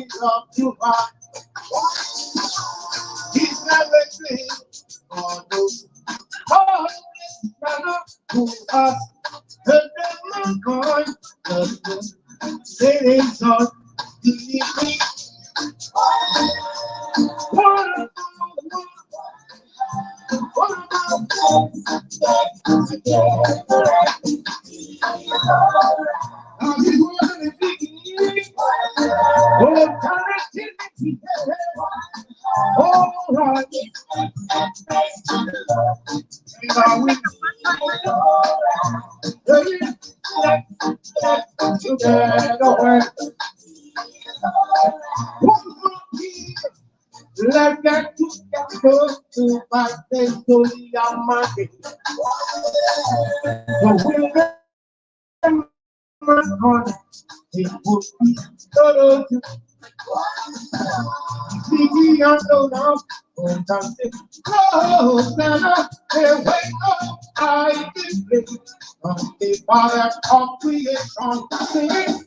is up to high. He's not listening on those heartless manner who us the devil going the cities of the like that to go to my face to the market. So we'll get on it would be total to see on the love on something close now. There wait up, I believe on the father of creation. Singing.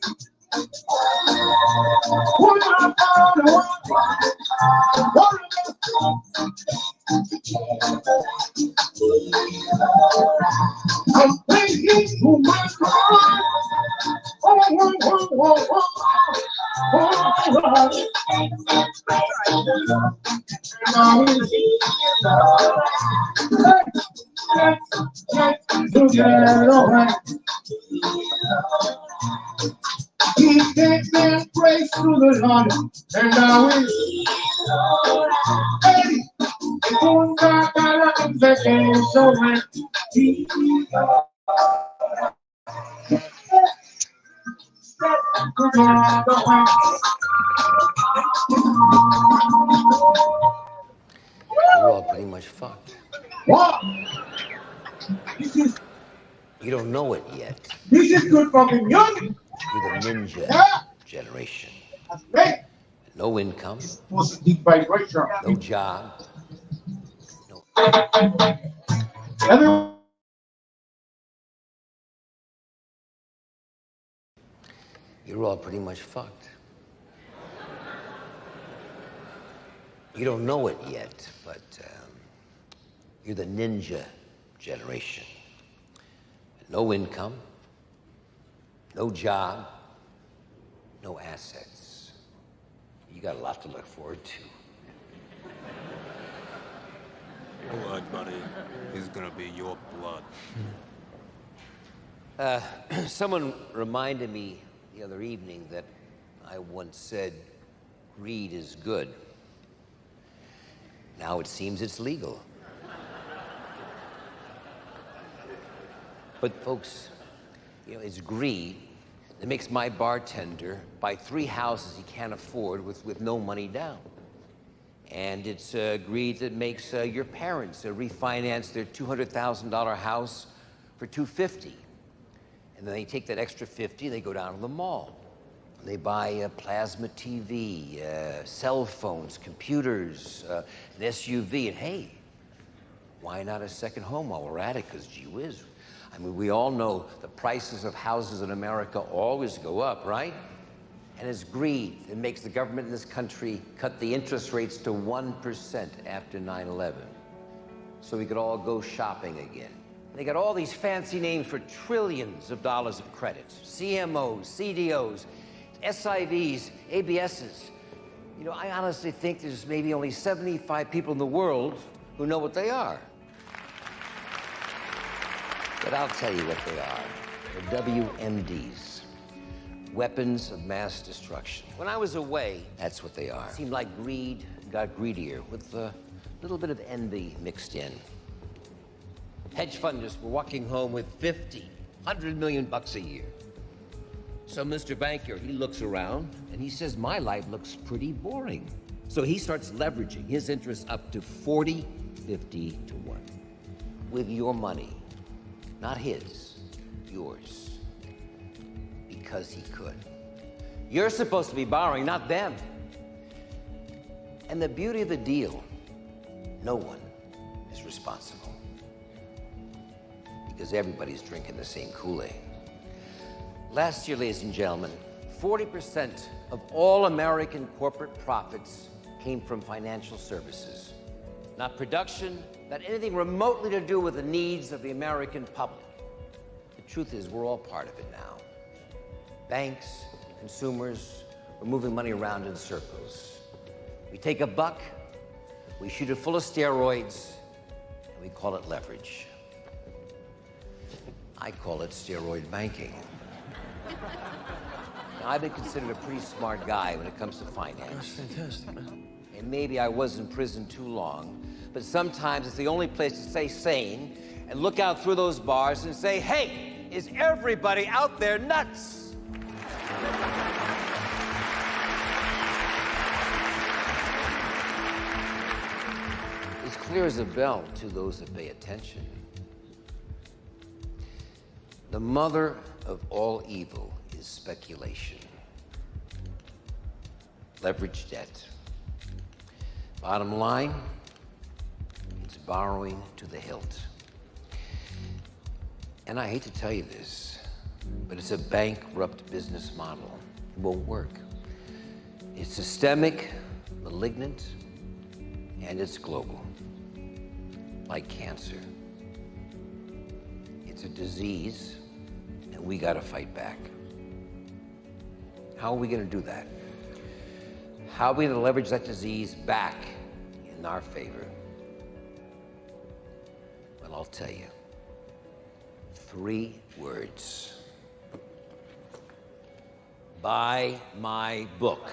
I'm thinking to my heart. He gave them praise to the Lord, and I will. Hey, Punta Cana and the game so when You're all pretty much fucked. what? You don't know it yet. This is good for me, young. You're the ninja generation. That's great. No income, Positive vibration. no job, no. Everyone. You're all pretty much fucked. You don't know it yet, but you're the ninja generation. No income, no job, no assets. You got a lot to look forward to. Blood, buddy, is gonna be your blood. Someone reminded me the other evening that I once said, greed is good. Now it seems it's legal. But folks, you know, it's greed that makes my bartender buy 3 houses he can't afford with no money down. And it's greed that makes your parents refinance their $200,000 house for $250,000. And then they take that extra $50,000, they go down to the mall. They buy a plasma TV, cell phones, computers, an SUV, and hey, why not a second home while we're at it? Because gee whiz. I mean, we all know the prices of houses in America always go up, right? And it's greed that makes the government in this country cut the interest rates to 1% after 9/11. So we could all go shopping again. They got all these fancy names for trillions of dollars of credits. CMOs, CDOs, SIVs, ABSs. You know, I honestly think there's maybe only 75 people in the world who know what they are. But I'll tell you what they are. They're WMDs. Weapons of mass destruction. When I was away, that's what they are. It seemed like greed got greedier with a little bit of envy mixed in. Hedge funders were walking home with 50, 100 million bucks a year. So Mr. Banker, he looks around and he says, my life looks pretty boring. So he starts leveraging his interests up to 40, 50 to 1. With your money, not his, yours. Because he could. You're supposed to be borrowing, not them. And the beauty of the deal, no one is responsible. Because everybody's drinking the same Kool-Aid. Last year, ladies and gentlemen, 40% of all American corporate profits came from financial services. Not production, not anything remotely to do with the needs of the American public. The truth is, we're all part of it now. Banks, consumers, we're moving money around in circles. We take a buck, we shoot it full of steroids, and we call it leverage. I call it steroid banking. Now, I've been considered a pretty smart guy when it comes to finance. That's fantastic, man. And maybe I was in prison too long, but sometimes it's the only place to stay sane and look out through those bars and say, hey, is everybody out there nuts? It's clear as a bell to those that pay attention. The mother of all evil is speculation. Leveraged debt. Bottom line, it's borrowing to the hilt. And I hate to tell you this, but it's a bankrupt business model. It won't work. It's systemic, malignant, and it's global, like cancer. It's a disease, and we gotta fight back. How are we gonna do that? How are we going to leverage that disease back in our favor? Well, I'll tell you. 3 words. Buy my book.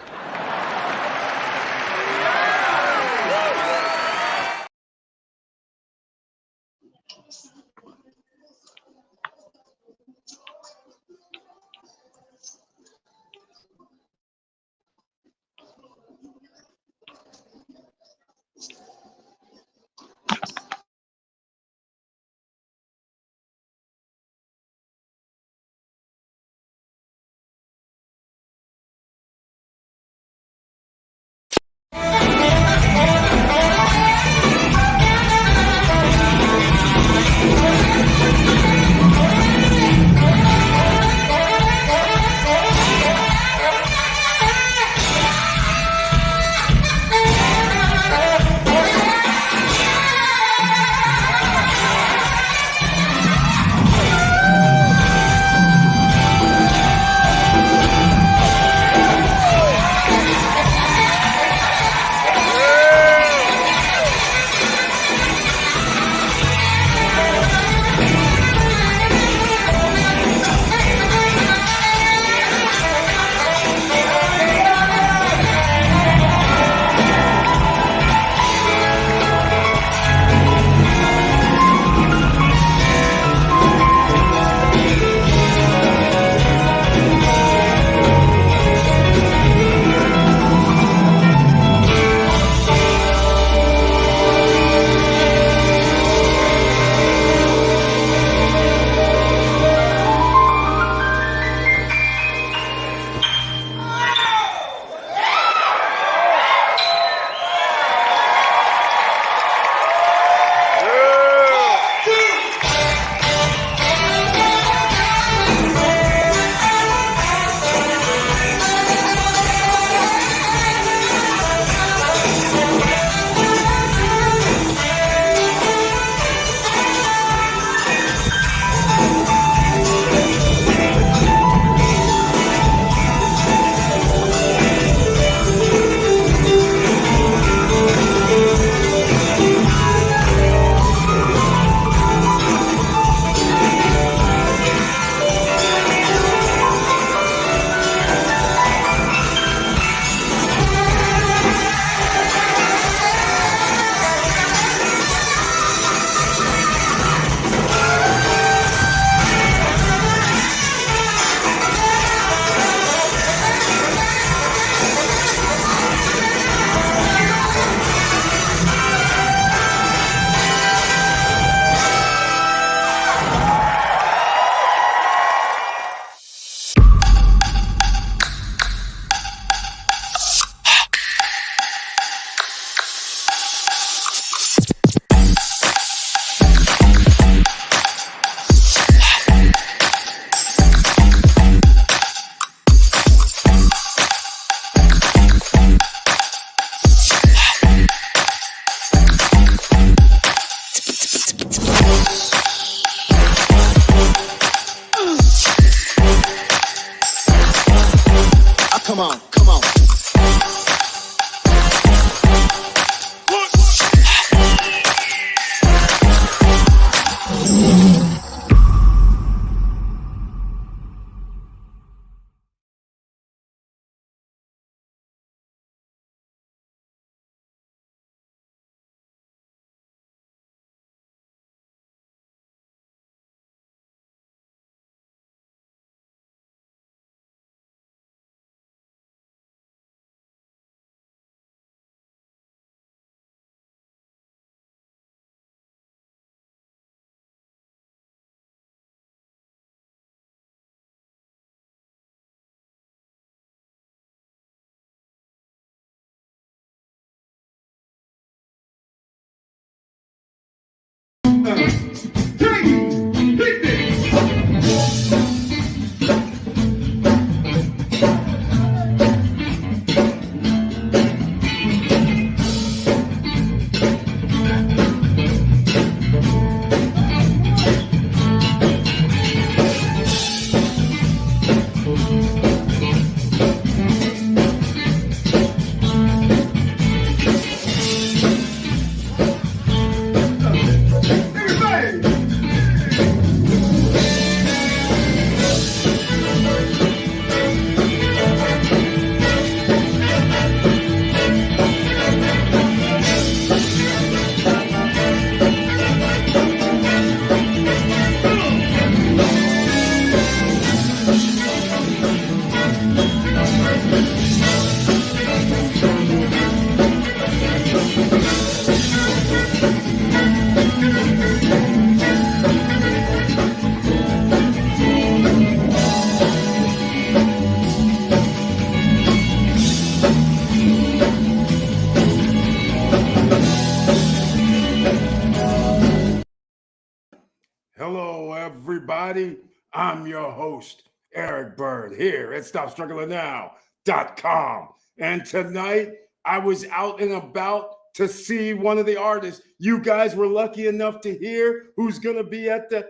everybody. I'm your host, Eric Bird, here at StopStrugglingNow.com. And tonight, I was out and about to see one of the artists you guys were lucky enough to hear who's going to be at the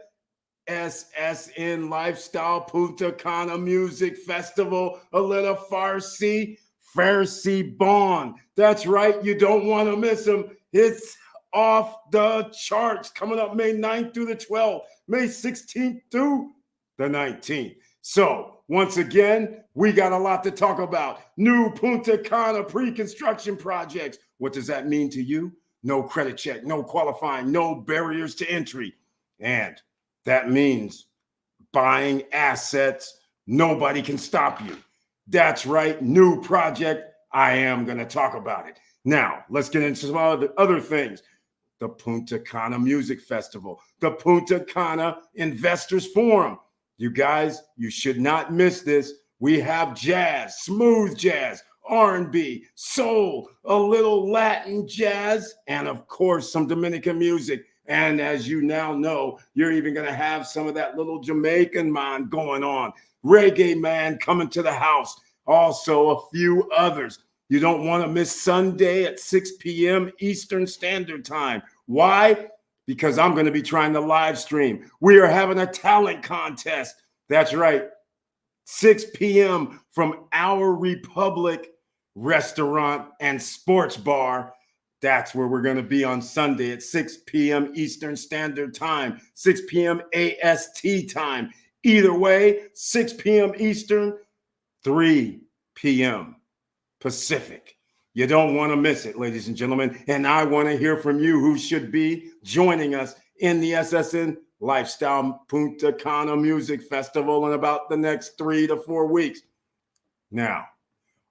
SSN Lifestyle Punta Cana Music Festival, a little Farsi Bond. That's right, you don't want to miss him. It's off the charts, coming up May 9th through the 12th, May 16th through the 19th. So once again, we got a lot to talk about. New Punta Cana pre-construction projects. What does that mean to you? No credit check, no qualifying, no barriers to entry. And that means buying assets. Nobody can stop you. That's right, new project. I am going to talk about it. Now, let's get into some other things. The Punta Cana Music Festival, the Punta Cana Investors Forum. You guys, you should not miss this. We have jazz, smooth jazz, R&B, soul, a little Latin jazz, and of course, some Dominican music. And as you now know, you're even going to have some of that little Jamaican man going on. Reggae man coming to the house. Also, a few others. You don't want to miss Sunday at 6 p.m. Eastern Standard Time. Why? Because I'm going to be trying to live stream. We are having a talent contest. That's right. 6 p.m. from Our Republic Restaurant and Sports Bar. That's where we're going to be on Sunday at 6 p.m. Eastern Standard Time, 6 p.m. AST time. Either way, 6 p.m. Eastern, 3 p.m. Pacific. You don't want to miss it, ladies and gentlemen. And I want to hear from you who should be joining us in the SSN Lifestyle Punta Cana Music Festival in about the next 3 to 4 weeks. Now,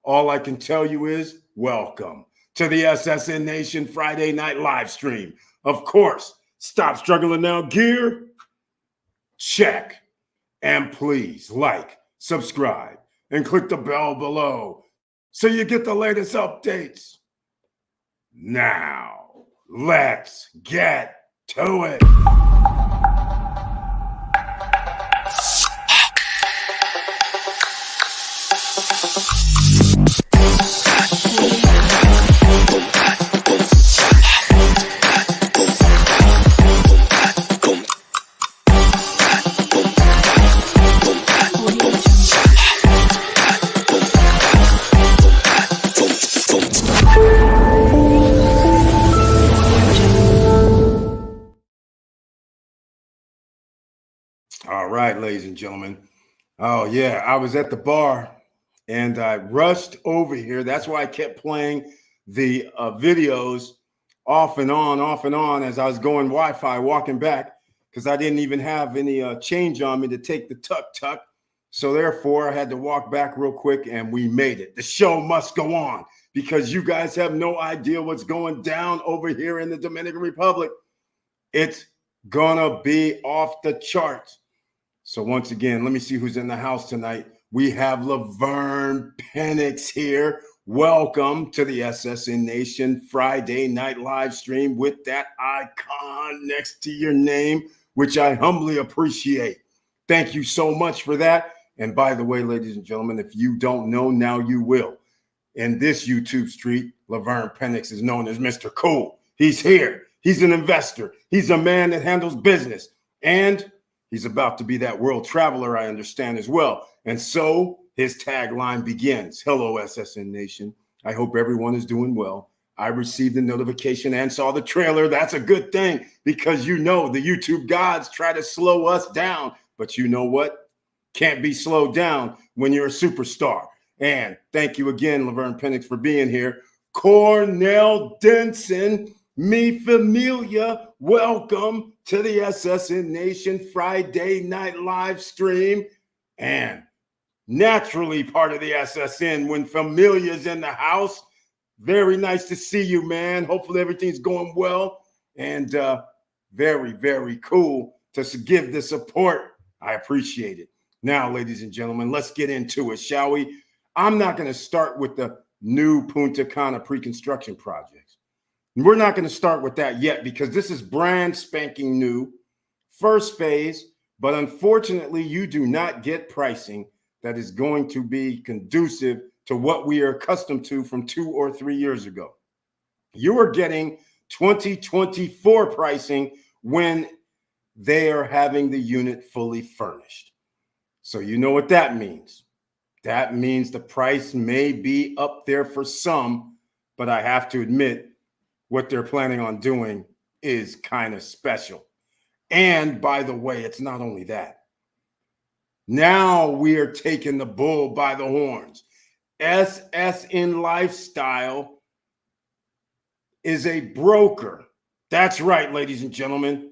all I can tell you is welcome to the SSN Nation Friday night live stream. Of course, Stop Struggling Now gear, check. And please like, subscribe, and click the bell below so you get the latest updates. Now, let's get to it. All right, ladies and gentlemen. Oh, yeah, I was at the bar and I rushed over here. That's why I kept playing the videos off and on as I was going Wi-Fi, walking back, because I didn't even have any change on me to take the tuk-tuk. So therefore, I had to walk back real quick and we made it. The show must go on because you guys have no idea what's going down over here in the Dominican Republic. It's gonna be off the charts. So once again, let me see who's in the house tonight. We have Laverne Penix here. Welcome to the SSN Nation Friday night live stream with that icon next to your name, which I humbly appreciate. Thank you so much for that. And by the way, ladies and gentlemen, if you don't know, now you will. In this YouTube street, Laverne Penix is known as Mr. Cool. He's here. He's an investor. He's a man that handles business. And he's about to be that world traveler, I understand, as well. And so his tagline begins. Hello, SSN Nation. I hope everyone is doing well. I received the notification and saw the trailer. That's a good thing because you know the YouTube gods try to slow us down. But you know what? Can't be slowed down when you're a superstar. And thank you again, Laverne Penix, for being here. Cornell Denson, mi familia, welcome to the SSN Nation Friday night live stream. And naturally part of the SSN when Familia's in the house. Very nice to see you, man. Hopefully everything's going well. And very, very cool to give the support. I appreciate it. Now, ladies and gentlemen, let's get into it, shall we? I'm not going to start with the new Punta Cana pre-construction projects. We're not going to start with that yet because this is brand spanking new. First phase, But unfortunately, you do not get pricing that is going to be conducive to what we are accustomed to from 2 or 3 years ago. You are getting 2024 pricing when they are having the unit fully furnished. So you know what that means. That means the price may be up there for some, but I have to admit, what they're planning on doing is kind of special. And by the way, it's not only that. Now we are taking the bull by the horns. SSN Lifestyle is a broker. That's right, ladies and gentlemen.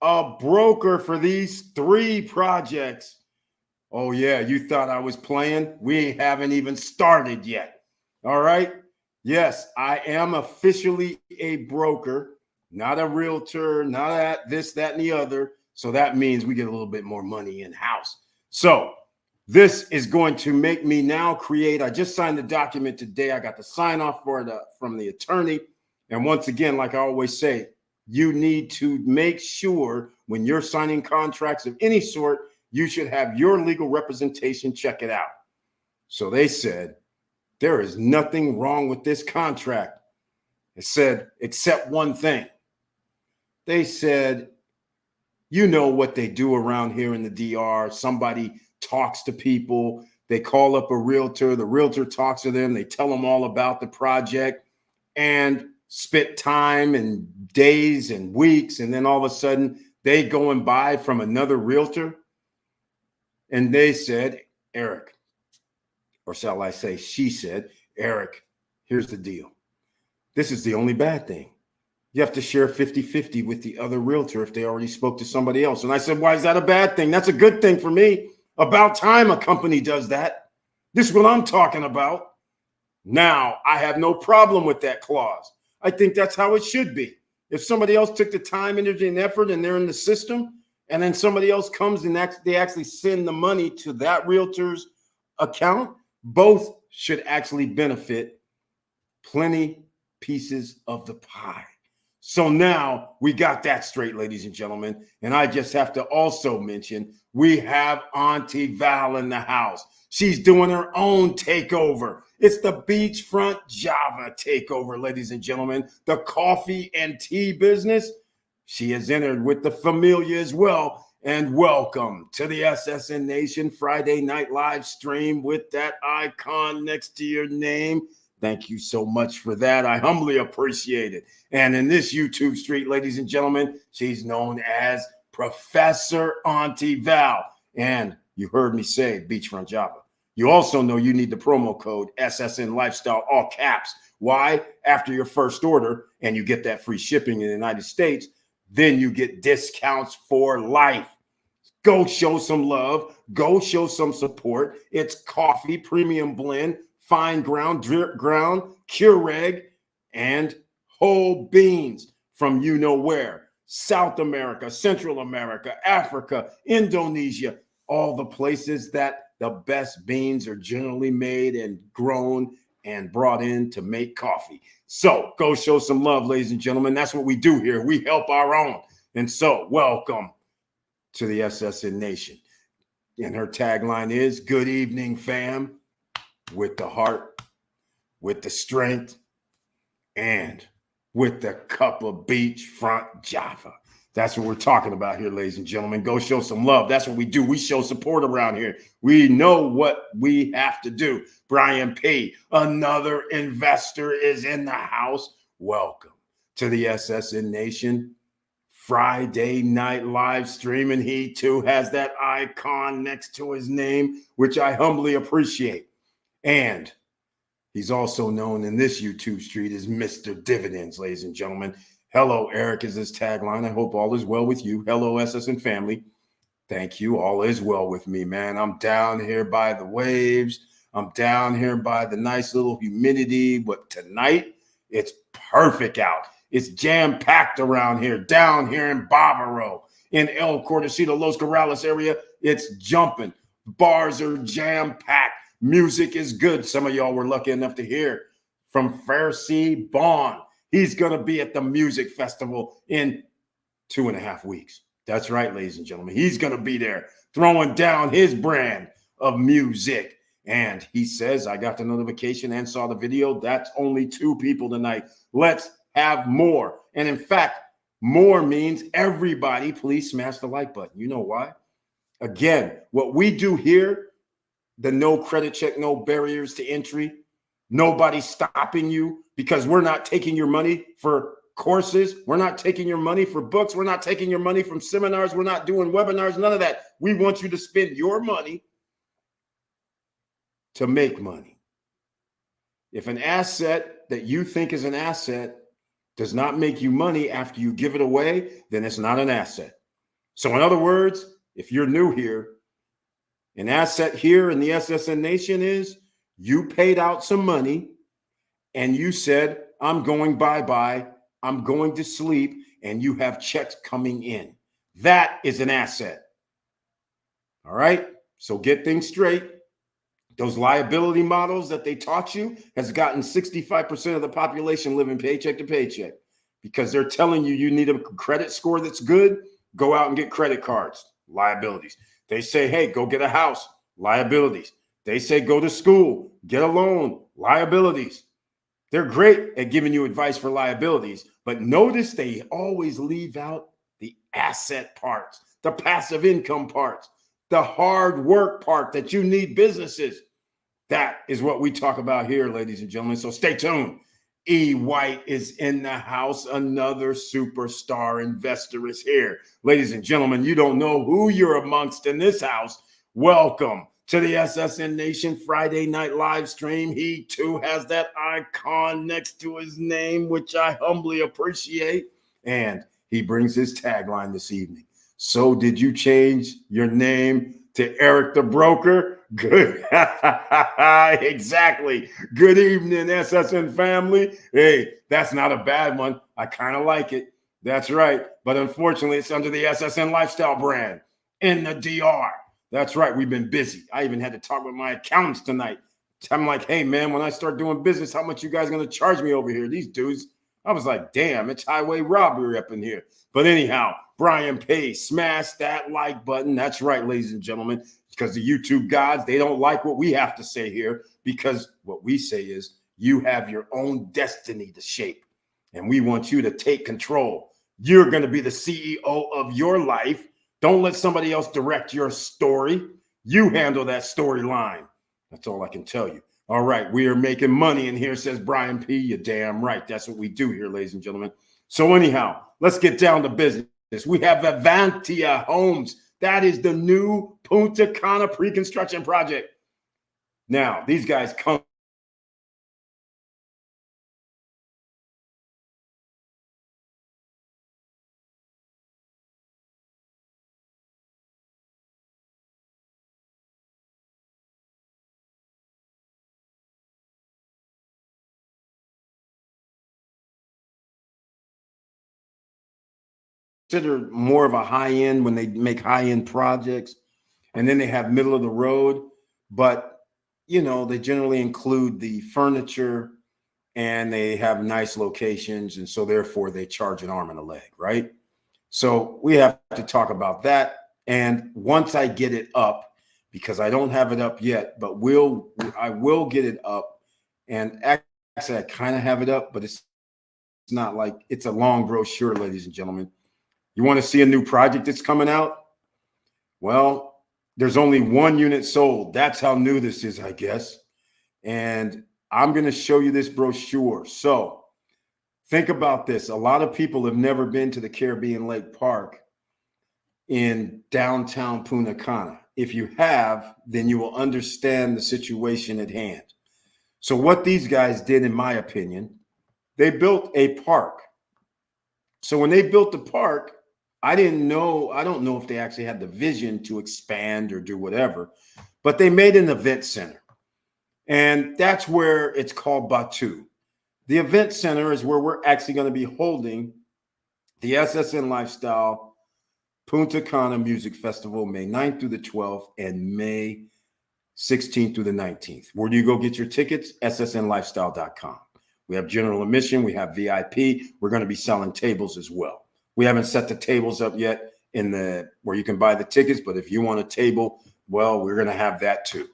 A broker for these 3 projects. Oh, yeah, you thought I was playing? We haven't even started yet. All right. Yes, I am officially a broker, not a realtor, not that, this, that, and the other. So that means we get a little bit more money in-house. So this is going to make me now create. I just signed the document today. I got the sign off for it from the attorney. And once again, like I always say, you need to make sure when you're signing contracts of any sort, you should have your legal representation check it out. So they said, there is nothing wrong with this contract. It said, except one thing. They said, you know what they do around here in the DR. Somebody talks to people. They call up a realtor. The realtor talks to them. They tell them all about the project and spent time and days and weeks. And then all of a sudden they go and buy from another realtor. And they said, Eric, or shall I say, she said, Eric, here's the deal. This is the only bad thing. You have to share 50-50 with the other realtor if they already spoke to somebody else. And I said, why is that a bad thing? That's a good thing for me. About time a company does that. This is what I'm talking about. Now, I have no problem with that clause. I think that's how it should be. If somebody else took the time, energy, and effort and they're in the system, and then somebody else comes and they actually send the money to that realtor's account, both should actually benefit plenty pieces of the pie. So now we got that straight, ladies and gentlemen. And I just have to also mention we have Auntie Val in the house. She's doing her own takeover. It's the Beachfront Java takeover, ladies and gentlemen. The coffee and tea business. She has entered with the familia as well. And welcome to the SSN Nation Friday Night Live stream with that icon next to your name. Thank you so much for that. I humbly appreciate it. And in this YouTube street, ladies and gentlemen, she's known as Professor Auntie Val. And you heard me say Beachfront Java. You also know you need the promo code SSN Lifestyle, all caps. Why? After your first order, and you get that free shipping in the United States, then you get discounts for life. Go show some love. Go show some support. It's coffee, premium blend, fine ground, drip ground, Keurig, and whole beans from you know where. South America, Central America, Africa, Indonesia, all the places that the best beans are generally made and grown and brought in to make coffee. So go show some love, ladies and gentlemen. That's what we do here. We help our own. And so welcome to the SSN Nation. And her tagline is, good evening, fam, with the heart, with the strength, and with the cup of Beachfront Java. That's what we're talking about here, ladies and gentlemen. Go show some love. That's what we do. We show support around here. We know what we have to do. Brian P., another investor, is in the house. Welcome to the SSN Nation Friday Night Live stream. And he, too, has that icon next to his name, which I humbly appreciate. And he's also known in this YouTube street as Mr. Dividends, ladies and gentlemen. Hello, Eric is his tagline. I hope all is well with you. Hello, SSN family. Thank you. All is well with me, man. I'm down here by the waves. I'm down here by the nice little humidity. But tonight, it's perfect out. It's jam-packed around here, down here in Bávaro, in El Cordecito, Los Corrales area. It's jumping. Bars are jam-packed. Music is good. Some of y'all were lucky enough to hear from Pharisee Bond. He's going to be at the music festival in 2.5 weeks. That's right, ladies and gentlemen. He's going to be there throwing down his brand of music. And he says, I got the notification and saw the video. That's only 2 people tonight. Let's have more. And in fact, more means everybody, please smash the like button. You know why? Again, what we do here, the no credit check, no barriers to entry, nobody stopping you, because we're not taking your money for courses. We're not taking your money for books. We're not taking your money from seminars. We're not doing webinars, none of that. We want you to spend your money to make money. If an asset that you think is an asset does not make you money after you give it away, then it's not an asset. So in other words, if you're new here, an asset here in the SSN Nation is you paid out some money and you said, I'm going bye-bye, I'm going to sleep, and you have checks coming in. That is an asset. All right? So get things straight. Those liability models that they taught you has gotten 65% of the population living paycheck to paycheck because they're telling you you need a credit score that's good. Go out and get credit cards, liabilities. They say, hey, go get a house, liabilities. They say, go to school, get a loan, liabilities. They're great at giving you advice for liabilities, but notice they always leave out the asset parts, the passive income parts, the hard work part that you need businesses. That is what we talk about here, ladies and gentlemen. So stay tuned. E. White is in the house. Another superstar investor is here. Ladies and gentlemen, you don't know who you're amongst in this house. Welcome to the SSN Nation Friday night live stream. He too has that icon next to his name, which I humbly appreciate. And he brings his tagline this evening. So did you change your name to Eric the Broker? Good. Exactly. Good evening, SSN family. Hey, that's not a bad one. I kind of like it. That's right. But unfortunately, it's under the SSN Lifestyle brand in the DR. That's right. We've been busy. I even had to talk with my accountants tonight. I'm like, hey, man, when I start doing business, how much you guys going to charge me over here? These dudes. I was like, damn, it's highway robbery up in here. But anyhow, Brian Pace, smash that like button. That's right, ladies and gentlemen, because the YouTube gods, they don't like what we have to say here, because what we say is you have your own destiny to shape, and we want you to take control. You're going to be the CEO of your life. Don't let somebody else direct your story. You handle that storyline. That's all I can tell you. All right, we are making money in here, says Brian P. You're damn right. That's what we do here, ladies and gentlemen. So anyhow, let's get down to business. We have Avantia Homes. That is the new Punta Cana pre-construction project. Now, these guys come considered more of a high-end when they make high-end projects, and then they have middle of the road, but you know, they generally include the furniture and they have nice locations, and so therefore they charge an arm and a leg, right? So we have to talk about that. And once I get it up, because I don't have it up yet, but I will get it up. And actually I kind of have it up, but it's not like it's a long brochure, ladies and gentlemen. You want to see a new project that's coming out? Well, there's only 1 unit sold. That's how new this is, I guess. And I'm going to show you this brochure. So think about this. A lot of people have never been to the Caribbean Lake Park in downtown Punta Cana. If you have, then you will understand the situation at hand. So what these guys did, in my opinion, they built a park. So when they built the park, I don't know if they actually had the vision to expand or do whatever, but they made an event center. And that's where it's called Batu. The event center is where we're actually going to be holding the SSN Lifestyle Punta Cana Music Festival, May 9th through the 12th and May 16th through the 19th. Where do you go get your tickets? ssnlifestyle.com. We have general admission. We have VIP. We're going to be selling tables as well. We haven't set the tables up yet, where you can buy the tickets. But if you want a table, well, we're going to have that too.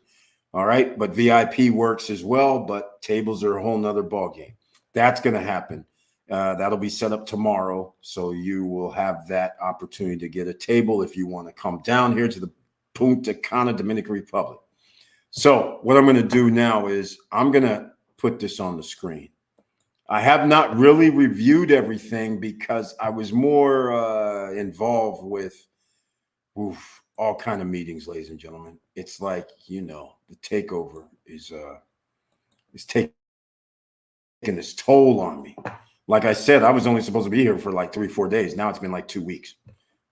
All right. But VIP works as well, but tables are a whole nother ballgame. That's going to happen. That'll be set up tomorrow. So you will have that opportunity to get a table if you want to come down here to the Punta Cana, Dominican Republic. So what I'm going to do now is I'm going to put this on the screen. I have not really reviewed everything because I was more involved with all kind of meetings, ladies and gentlemen. It's like, the takeover is taking its toll on me. Like I said, I was only supposed to be here for like 3-4 days. Now it's been like 2 weeks.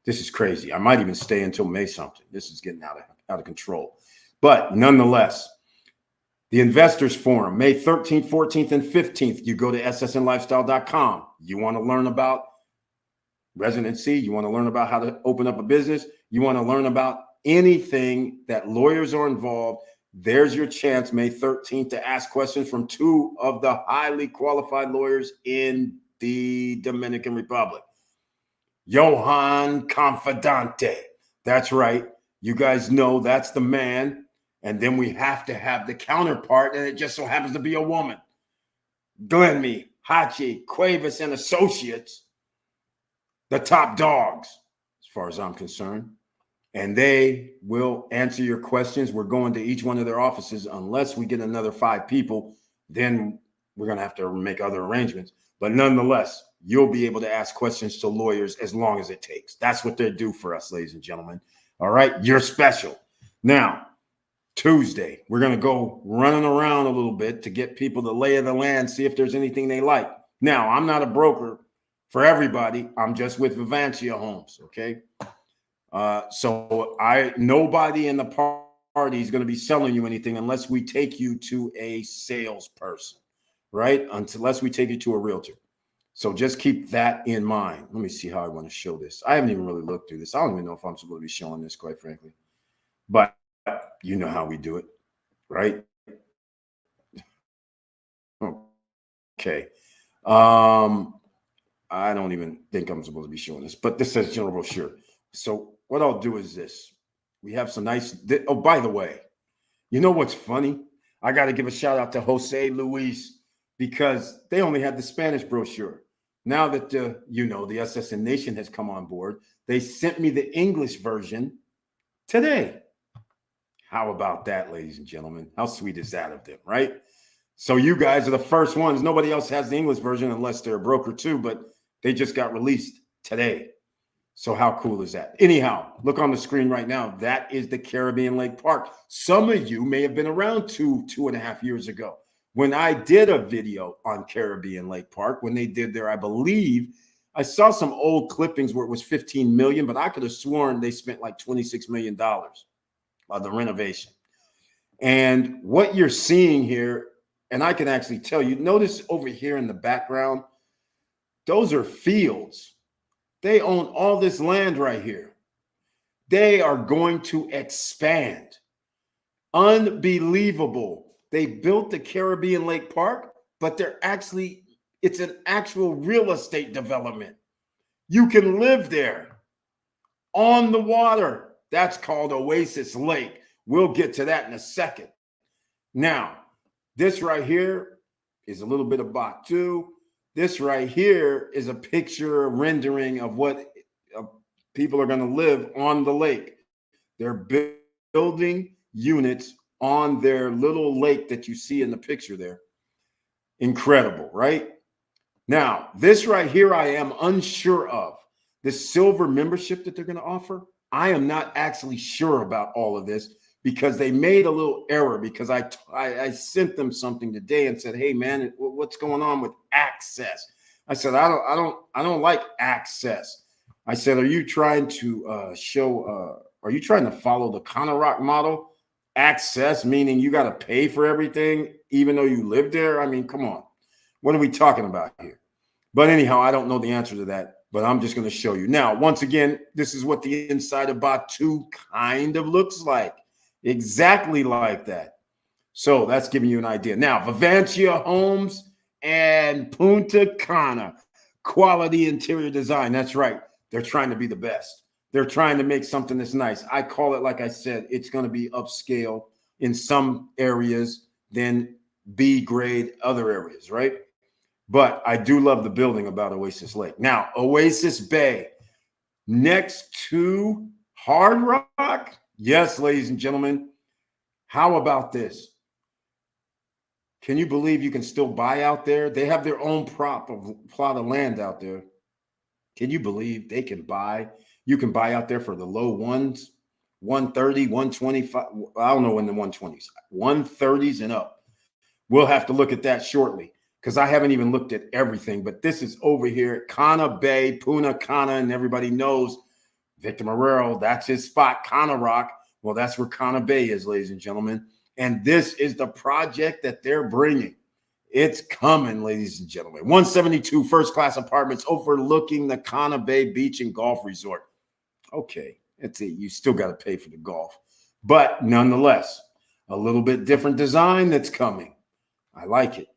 This is crazy. I might even stay until May something. This is getting out of control. But nonetheless, the Investors Forum, May 13th, 14th, and 15th. You go to ssnlifestyle.com. You want to learn about residency. You want to learn about how to open up a business. You want to learn about anything that lawyers are involved. There's your chance, May 13th, to ask questions from 2 of the highly qualified lawyers in the Dominican Republic. Johan Confidante. That's right. You guys know that's the man. And then we have to have the counterpart, and it just so happens to be a woman. Glenme, Hachi, Cuevas, and Associates, the top dogs, as far as I'm concerned. And they will answer your questions. We're going to each one of their offices. Unless we get another 5 people, then we're going to have to make other arrangements. But nonetheless, you'll be able to ask questions to lawyers as long as it takes. That's what they do for us, ladies and gentlemen. All right, you're special. Now, Tuesday, we're going to go running around a little bit to get people the lay of the land, see if there's anything they like. Now, I'm not a broker for everybody. I'm just with Vivancia Homes, okay? So nobody in the party is going to be selling you anything unless we take you to a salesperson, right? Unless we take you to a realtor. So just keep that in mind. Let me see how I want to show this. I haven't even really looked through this. I don't even know if I'm supposed to be showing this, quite frankly. But you know how we do it, right? Okay. I don't even think I'm supposed to be showing this, but this says general brochure. So what I'll do is this. We have some nice, oh, by the way, you know what's funny? I got to give a shout out to Jose Luis because they only had the Spanish brochure. Now that the SSN Nation has come on board, they sent me the English version today. How about that, ladies and gentlemen? How sweet is that of them, right? So you guys are the first ones. Nobody else has the English version unless they're a broker too, but they just got released today. So how cool is that? Anyhow, look on the screen right now. That is the Caribbean Lake Park. Some of you may have been around 2.5 years ago when I did a video on Caribbean Lake Park. When they did there, I believe I saw some old clippings where it was 15 million, but I could have sworn they spent like $26 million on the renovation. And what you're seeing here, and I can actually tell you, notice over here in the background, those are fields. They own all this land right here. They are going to expand. Unbelievable. They built the Caribbean Lake Park, but it's an actual real estate development. You can live there on the water. That's called Oasis Lake. We'll get to that in a second. Now, this right here is a little bit of Batu. This right here is a picture rendering of what people are going to live on the lake. They're building units on their little lake that you see in the picture there. Incredible, right? Now, this right here I am unsure of. This silver membership that they're going to offer, I am not actually sure about all of this because they made a little error because I sent them something today and said, hey man, what's going on with access? I said, I don't like access. I said, are you trying to are you trying to follow the Conarock model? Access, meaning you got to pay for everything, even though you live there. I mean, come on. What are we talking about here? But anyhow, I don't know the answer to that, but I'm just going to show you. Now, once again, this is what the inside of Batu kind of looks like. Exactly like that. So that's giving you an idea. Now, Vivancia Homes and Punta Cana. Quality interior design. That's right. They're trying to be the best. They're trying to make something that's nice. I call it, like I said, it's going to be upscale in some areas, then B grade other areas, right? But I do love the building about Oasis Lake. Now, Oasis Bay, next to Hard Rock. Yes, ladies and gentlemen. How about this? Can you believe you can still buy out there? They have their own plot of land out there. Can you believe they can buy? You can buy out there for the low ones, 130, 125. I don't know when the 120s, 130s and up. We'll have to look at that shortly because I haven't even looked at everything. But this is over here at Cana Bay, Punta Cana, and everybody knows Victor Marrero. That's his spot, Cana Rock. Well, that's where Cana Bay is, ladies and gentlemen. And this is the project that they're bringing. It's coming, ladies and gentlemen. 172 first-class apartments overlooking the Cana Bay Beach and Golf Resort. Okay, that's it. You still got to pay for the golf. But nonetheless, a little bit different design that's coming. I like it.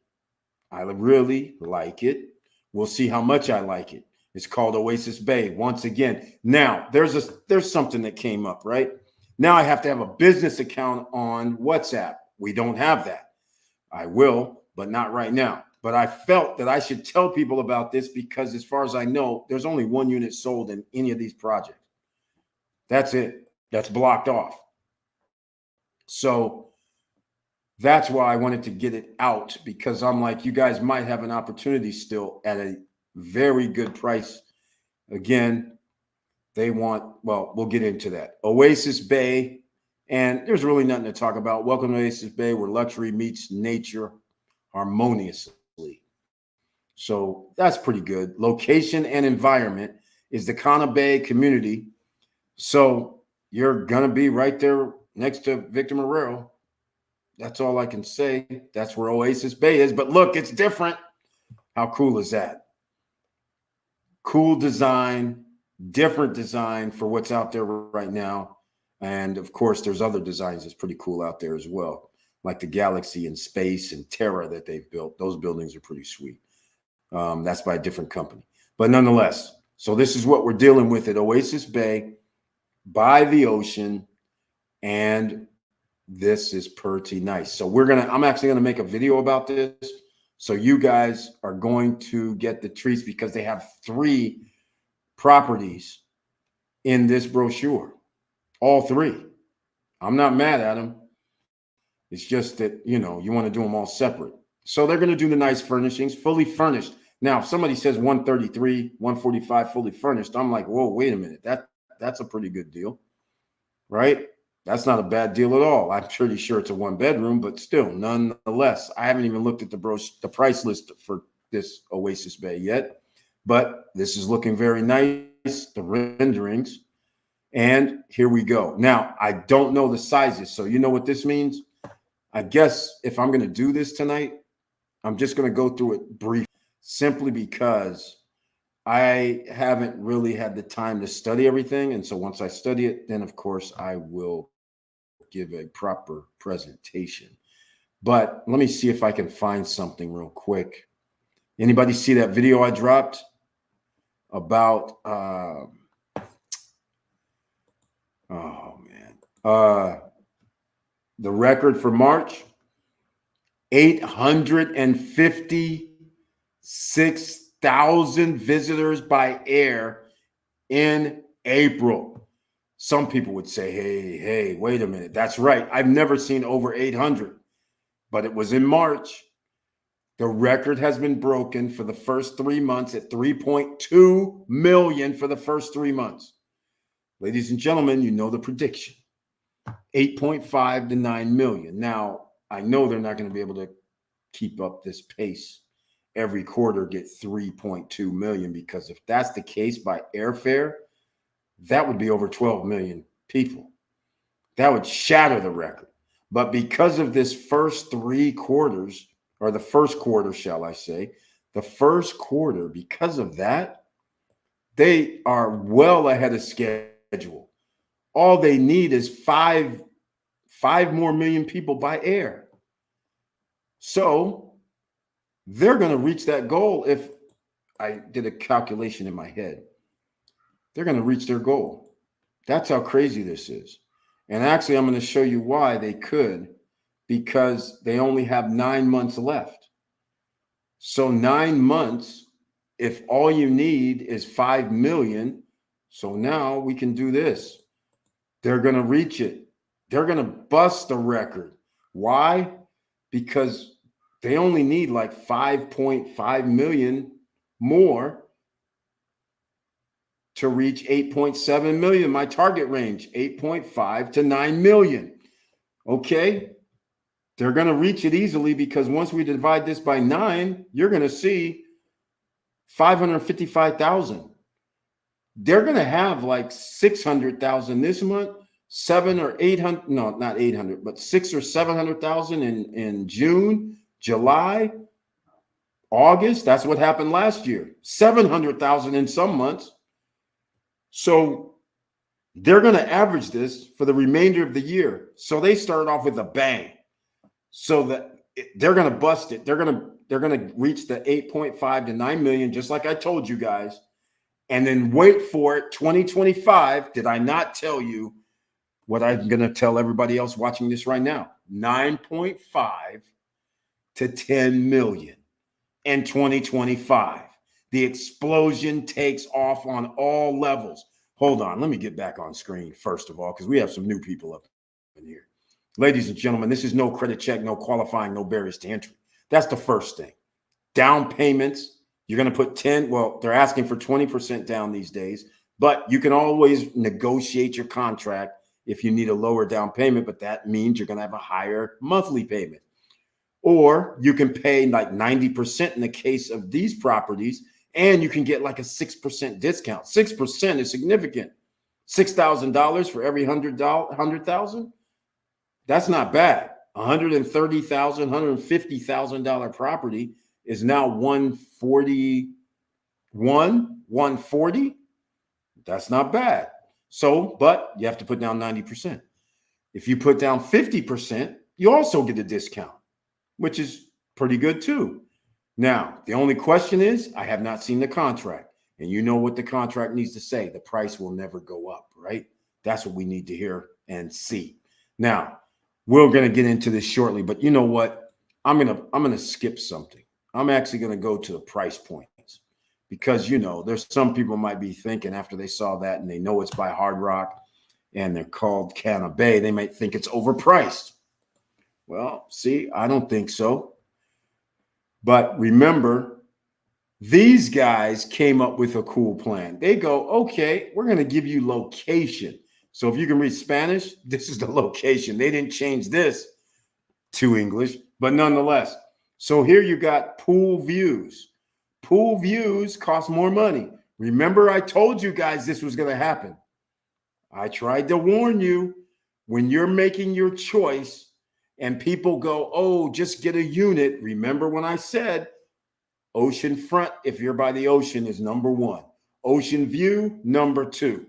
I really like it. We'll see how much I like it. It's called Oasis Bay once again. Now, there's something that came up, right? Now I have to have a business account on WhatsApp. We don't have that. I will, but not right now. But I felt that I should tell people about this because as far as I know, there's only one unit sold in any of these projects. That's it. That's blocked off. So that's why I wanted to get it out because I'm like, you guys might have an opportunity still at a very good price. Again, they want, well, we'll get into that. Oasis Bay, and there's really nothing to talk about. Welcome to Oasis Bay, where luxury meets nature harmoniously. So that's pretty good. Location and environment is the Cana Bay community. So you're going to be right there next to Victor Marrero. That's all I can say. That's where Oasis Bay is. But look, it's different. How cool is that? Cool design, different design for what's out there right now. And of course, there's other designs that's pretty cool out there as well, like the Galaxy and Space and Terra that they've built. Those buildings are pretty sweet. That's by a different company. But nonetheless, so this is what we're dealing with at Oasis Bay by the ocean. And this is pretty nice. So I'm actually going to make a video about this. So you guys are going to get the treats because they have 3 properties in this brochure. All 3. I'm not mad at them. It's just that, you want to do them all separate. So they're going to do the nice furnishings, fully furnished. Now, if somebody says 133, 145 fully furnished, I'm like, whoa, wait a minute. That's a pretty good deal, right? That's not a bad deal at all. I'm pretty sure it's a 1-bedroom, but still, nonetheless, I haven't even looked at the price list for this Oasis Bay yet, but this is looking very nice, the renderings. And here we go. Now, I don't know the sizes, so you know what this means? I guess if I'm going to do this tonight, I'm just going to go through it briefly, simply because I haven't really had the time to study everything. And so once I study it, then of course I will give a proper presentation. But let me see if I can find something real quick. Anybody see that video I dropped about the record for March? 856,000 visitors by air in April. Some people would say, hey, wait a minute. That's right. I've never seen over 800, but it was in March. The record has been broken for the first 3 months at 3.2 million for the first 3 months. Ladies and gentlemen, you know the prediction, 8.5 to 9 million. Now, I know they're not going to be able to keep up this pace every quarter, get 3.2 million, because if that's the case by airfare, that would be over 12 million people. That would shatter the record. But because of this first 3 quarters, or the first quarter, shall I say, the first quarter, because of that, they are well ahead of schedule. All they need is 5 more million people by air. So they're going to reach that goal. If I did a calculation in my head, they're going to reach their goal. That's how crazy this is. And actually, I'm going to show you why they could, because they only have 9 months left. So 9 months, if all you need is 5 million, so now we can do this. They're going to reach it. They're going to bust the record. Why? Because they only need like 5.5 million more to reach 8.7 million, my target range, 8.5 to 9 million. Okay. They're going to reach it easily, because once we divide this by 9, you're going to see 555,000. They're going to have like 600,000 this month, 7 or 800, no, not 800, but 6 or 700,000 in June, July, August. That's what happened last year. 700,000 in some months. So they're going to average this for the remainder of the year. So they started off with a bang. So that they're going to bust it. They're going to reach the 8.5 to 9 million, just like I told you guys. And then wait for it, 2025. Did I not tell you what I'm going to tell everybody else watching this right now? 9.5 to 10 million in 2025. The explosion takes off on all levels. Hold on. Let me get back on screen first of all, because we have some new people up in here. Ladies and gentlemen, this is no credit check, no qualifying, no barriers to entry. That's the first thing. Down payments, you're going to put 10. Well, they're asking for 20% down these days, but you can always negotiate your contract if you need a lower down payment, but that means you're going to have a higher monthly payment. Or you can pay like 90% in the case of these properties, and you can get like a 6% discount. 6% is significant. $6,000 for every $100,000. That's not bad. $130,000, $150,000 property is now 140. That's not bad. So, but you have to put down 90%. If you put down 50%, you also get a discount, which is pretty good too. Now, the only question is, I have not seen the contract, and you know what the contract needs to say. The price will never go up, right? That's what we need to hear and see. Now, we're going to get into this shortly, but you know what? I'm going to skip something. I'm actually going to go to the price points, because, you know, there's some people might be thinking after they saw that and they know it's by Hard Rock and they're called Cana Bay, they might think it's overpriced. Well, see, I don't think so. But remember, these guys came up with a cool plan. They go, okay, we're going to give you location. So if you can read Spanish, this is the location. They didn't change this to English, but nonetheless. So here you got pool views. Pool views cost more money. Remember, I told you guys this was going to happen. I tried to warn you. When you're making your choice and people go, oh, just get a unit. Remember when I said ocean front, if you're by the ocean, is number 1. Ocean view, number 2.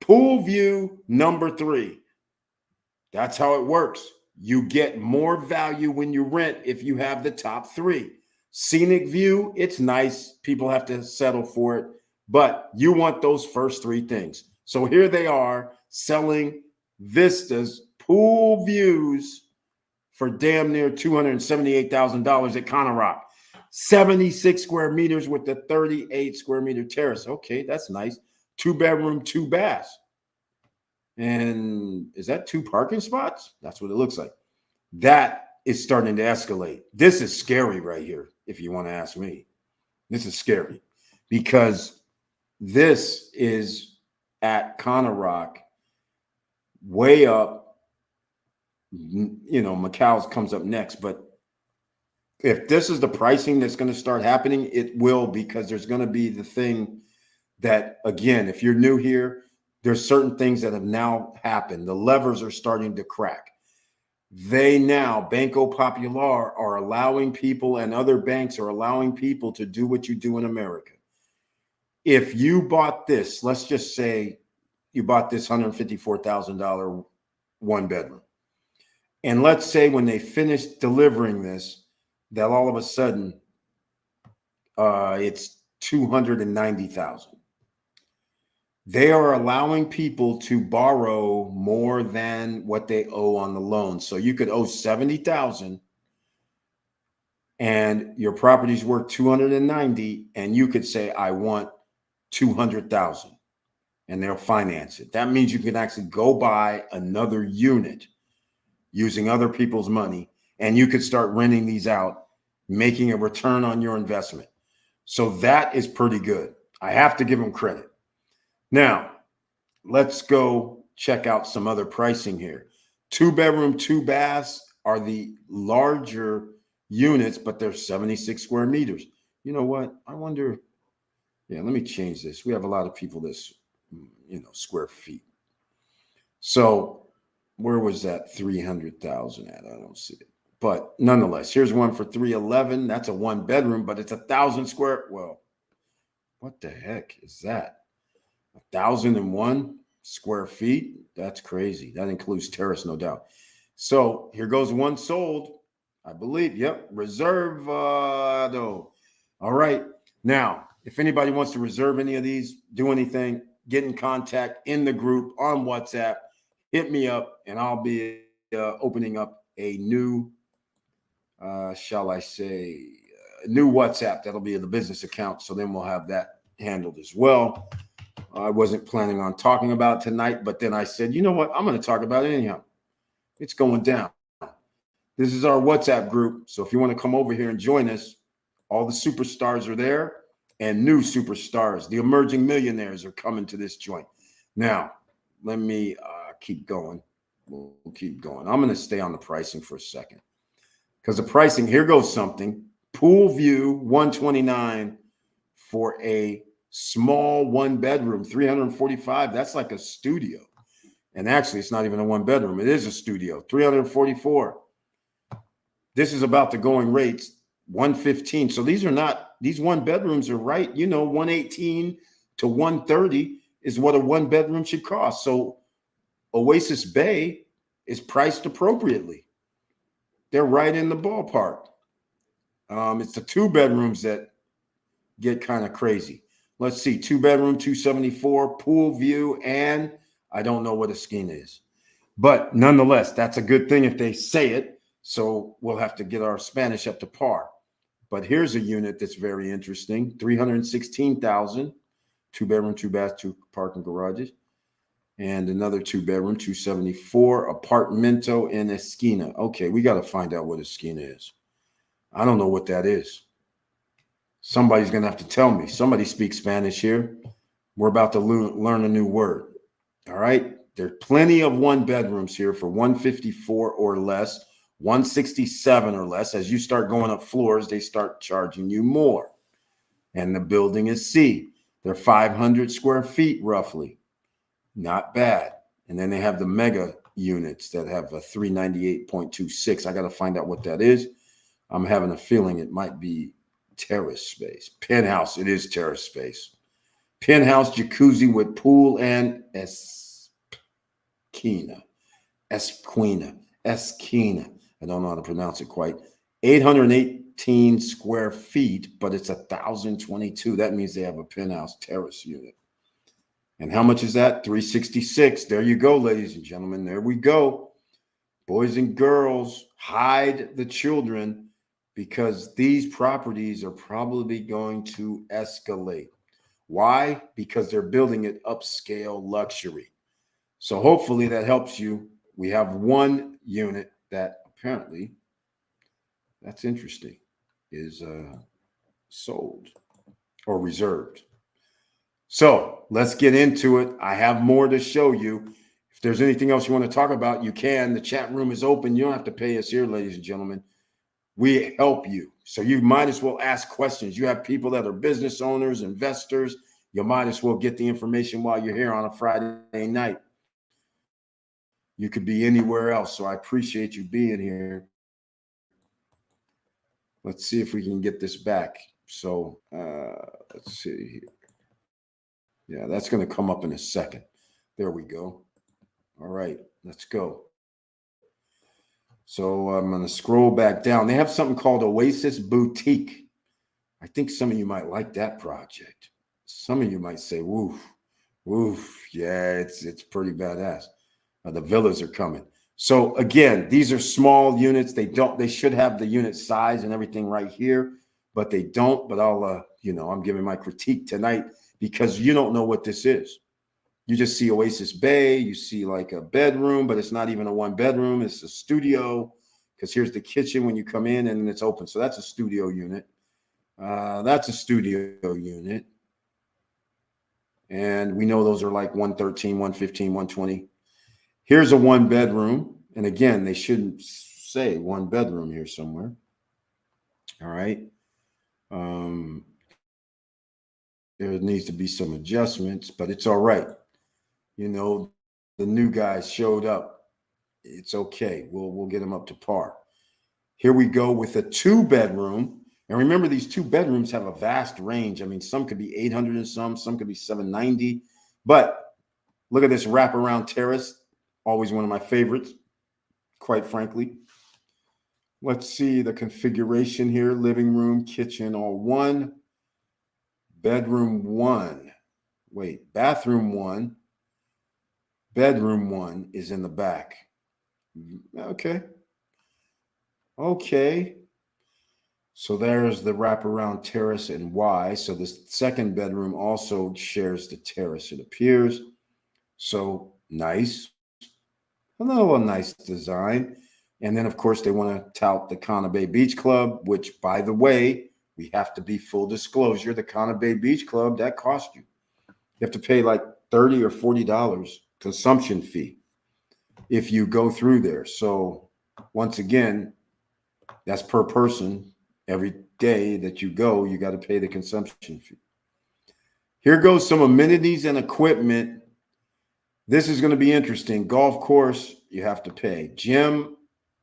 Pool view, number 3. That's how it works. You get more value when you rent if you have the top 3. Scenic view, it's nice. People have to settle for it, but you want those first 3 things. So here they are selling vistas, pool views for damn near $278,000 at Cana Rock. 76 square meters with the 38 square meter terrace. Okay, that's nice. 2-bedroom, 2 baths. And is that 2 parking spots? That's what it looks like. That is starting to escalate. This is scary right here, if you want to ask me. This is scary because this is at Cana Rock, way up. You know, Macau's comes up next, but if this is the pricing that's going to start happening, it will, because there's going to be the thing that, again, if you're new here, there's certain things that have now happened. The levers are starting to crack. They now, Banco Popular, are allowing people, and other banks are allowing people to do what you do in America. If you bought this, let's just say you bought this $154,000 1-bedroom. And let's say when they finish delivering this, that all of a sudden it's $290,000. they are allowing people to borrow more than what they owe on the loan. So you could owe 70,000 and your property's worth 290, and you could say, I want 200,000, and they'll finance it. That means you can actually go buy another unit using other people's money, and you could start renting these out, making a return on your investment. So that is pretty good. I have to give them credit. Now, let's go check out some other pricing here. 2-bedroom, 2 baths are the larger units, but they're 76 square meters. You know what? I wonder. Yeah, let me change this. We have a lot of people this, square feet. So where was that 300,000 at? I don't see it. But nonetheless, here's one for 311. That's a 1-bedroom, but it's 1,000 square. Well, what the heck is that? 1,001 square feet? That's crazy. That includes terrace, no doubt. So here goes one sold, I believe. Yep, reservado. All right. Now, if anybody wants to reserve any of these, do anything, get in contact in the group on WhatsApp, hit me up, and I'll be opening up a new, shall I say, new WhatsApp. That'll be the business account. So then we'll have that handled as well. I wasn't planning on talking about tonight, but then I said, you know what? I'm going to talk about it anyhow. It's going down. This is our WhatsApp group. So if you want to come over here and join us, all the superstars are there and new superstars. The emerging millionaires are coming to this joint. Now, let me keep going. We'll keep going. I'm going to stay on the pricing for a second because the pricing, here goes something. Pool view, 129 for a small 1-bedroom, 345. That's like a studio. And actually, it's not even a 1-bedroom. It is a studio, 344. This is about the going rates, 115. So these 1-bedrooms are right. 118 to 130 is what a 1-bedroom should cost. So Oasis Bay is priced appropriately. They're right in the ballpark. It's the 2-bedrooms that get kind of crazy. Let's see, 2-bedroom, 274, pool view, and I don't know what a skin is. But nonetheless, that's a good thing if they say it. So we'll have to get our Spanish up to par. But here's a unit that's very interesting. 316,000, 2-bedroom, 2 bath, 2 parking garages. And another 2-bedroom, 274, apartmento in esquina. Okay, we got to find out what esquina is. I don't know what that is. Somebody's going to have to tell me. Somebody speaks Spanish here. We're about to learn a new word. All right. There are plenty of 1-bedrooms here for 154 or less, 167 or less. As you start going up floors, they start charging you more. And the building is C. They're 500 square feet roughly. Not bad. And then they have the mega units that have a 398.26. I got to find out what that is. I'm having a feeling it might be terrace space. Penthouse. It is terrace space. Penthouse, jacuzzi with pool and esquina. I don't know how to pronounce it quite. 818 square feet, but it's 1,022. That means they have a penthouse terrace unit. And how much is that? 366. There you go, ladies and gentlemen. There we go. Boys and girls, hide the children because these properties are probably going to escalate. Why? Because they're building it upscale luxury. So hopefully that helps you. We have one unit that apparently, that's interesting, is sold or reserved. So let's get into it. I have more to show you. If there's anything else you want to talk about, you can. The chat room is open. You don't have to pay us here, ladies and gentlemen. We help you. So you might as well ask questions. You have people that are business owners, investors. You might as well get the information while you're here on a Friday night. You could be anywhere else. So I appreciate you being here. Let's see if we can get this back. So let's see here. Yeah, that's going to come up in a second. There we go. All right, let's go. So I'm going to scroll back down. They have something called Oasis Boutique. I think some of you might like that project. Some of you might say, woof, Oof, yeah, it's pretty badass. The villas are coming. So again, these are small units. They should have the unit size and everything right here, but they don't. But I'll I'm giving my critique tonight because you don't know what this is. You just see Oasis Bay, you see like a bedroom, but it's not even a one bedroom, it's a studio. Because here's the kitchen when you come in and it's open. So that's a studio unit. That's a studio unit. And we know those are like 113, 115, 120. Here's a one bedroom. And again, they shouldn't say one bedroom here somewhere. All right. There needs to be some adjustments, but it's all right. You know, the new guys showed up. It's okay. We'll get them up to par. Here we go with a two bedroom. And remember, these two bedrooms have a vast range. I mean, some could be 800 and some could be 790. But look at this wraparound terrace. Always one of my favorites, quite frankly. Let's see the configuration here. Living room, kitchen, all one. Bedroom one. Wait, bathroom one. Bedroom one is in the back. Okay. Okay. So there's the wraparound terrace and Y. So the second bedroom also shares the terrace, it appears. So nice. Another nice design. And then, of course, they want to tout the Cana Bay Beach Club, which, by the way, we have to be full disclosure. The Cana Bay Beach Club, that cost you. You have to pay like $30 or $40 consumption fee if you go through there. So once again, that's per person. Every day that you go, you got to pay the consumption fee. Here goes some amenities and equipment. This is going to be interesting. Golf course, you have to pay. Gym,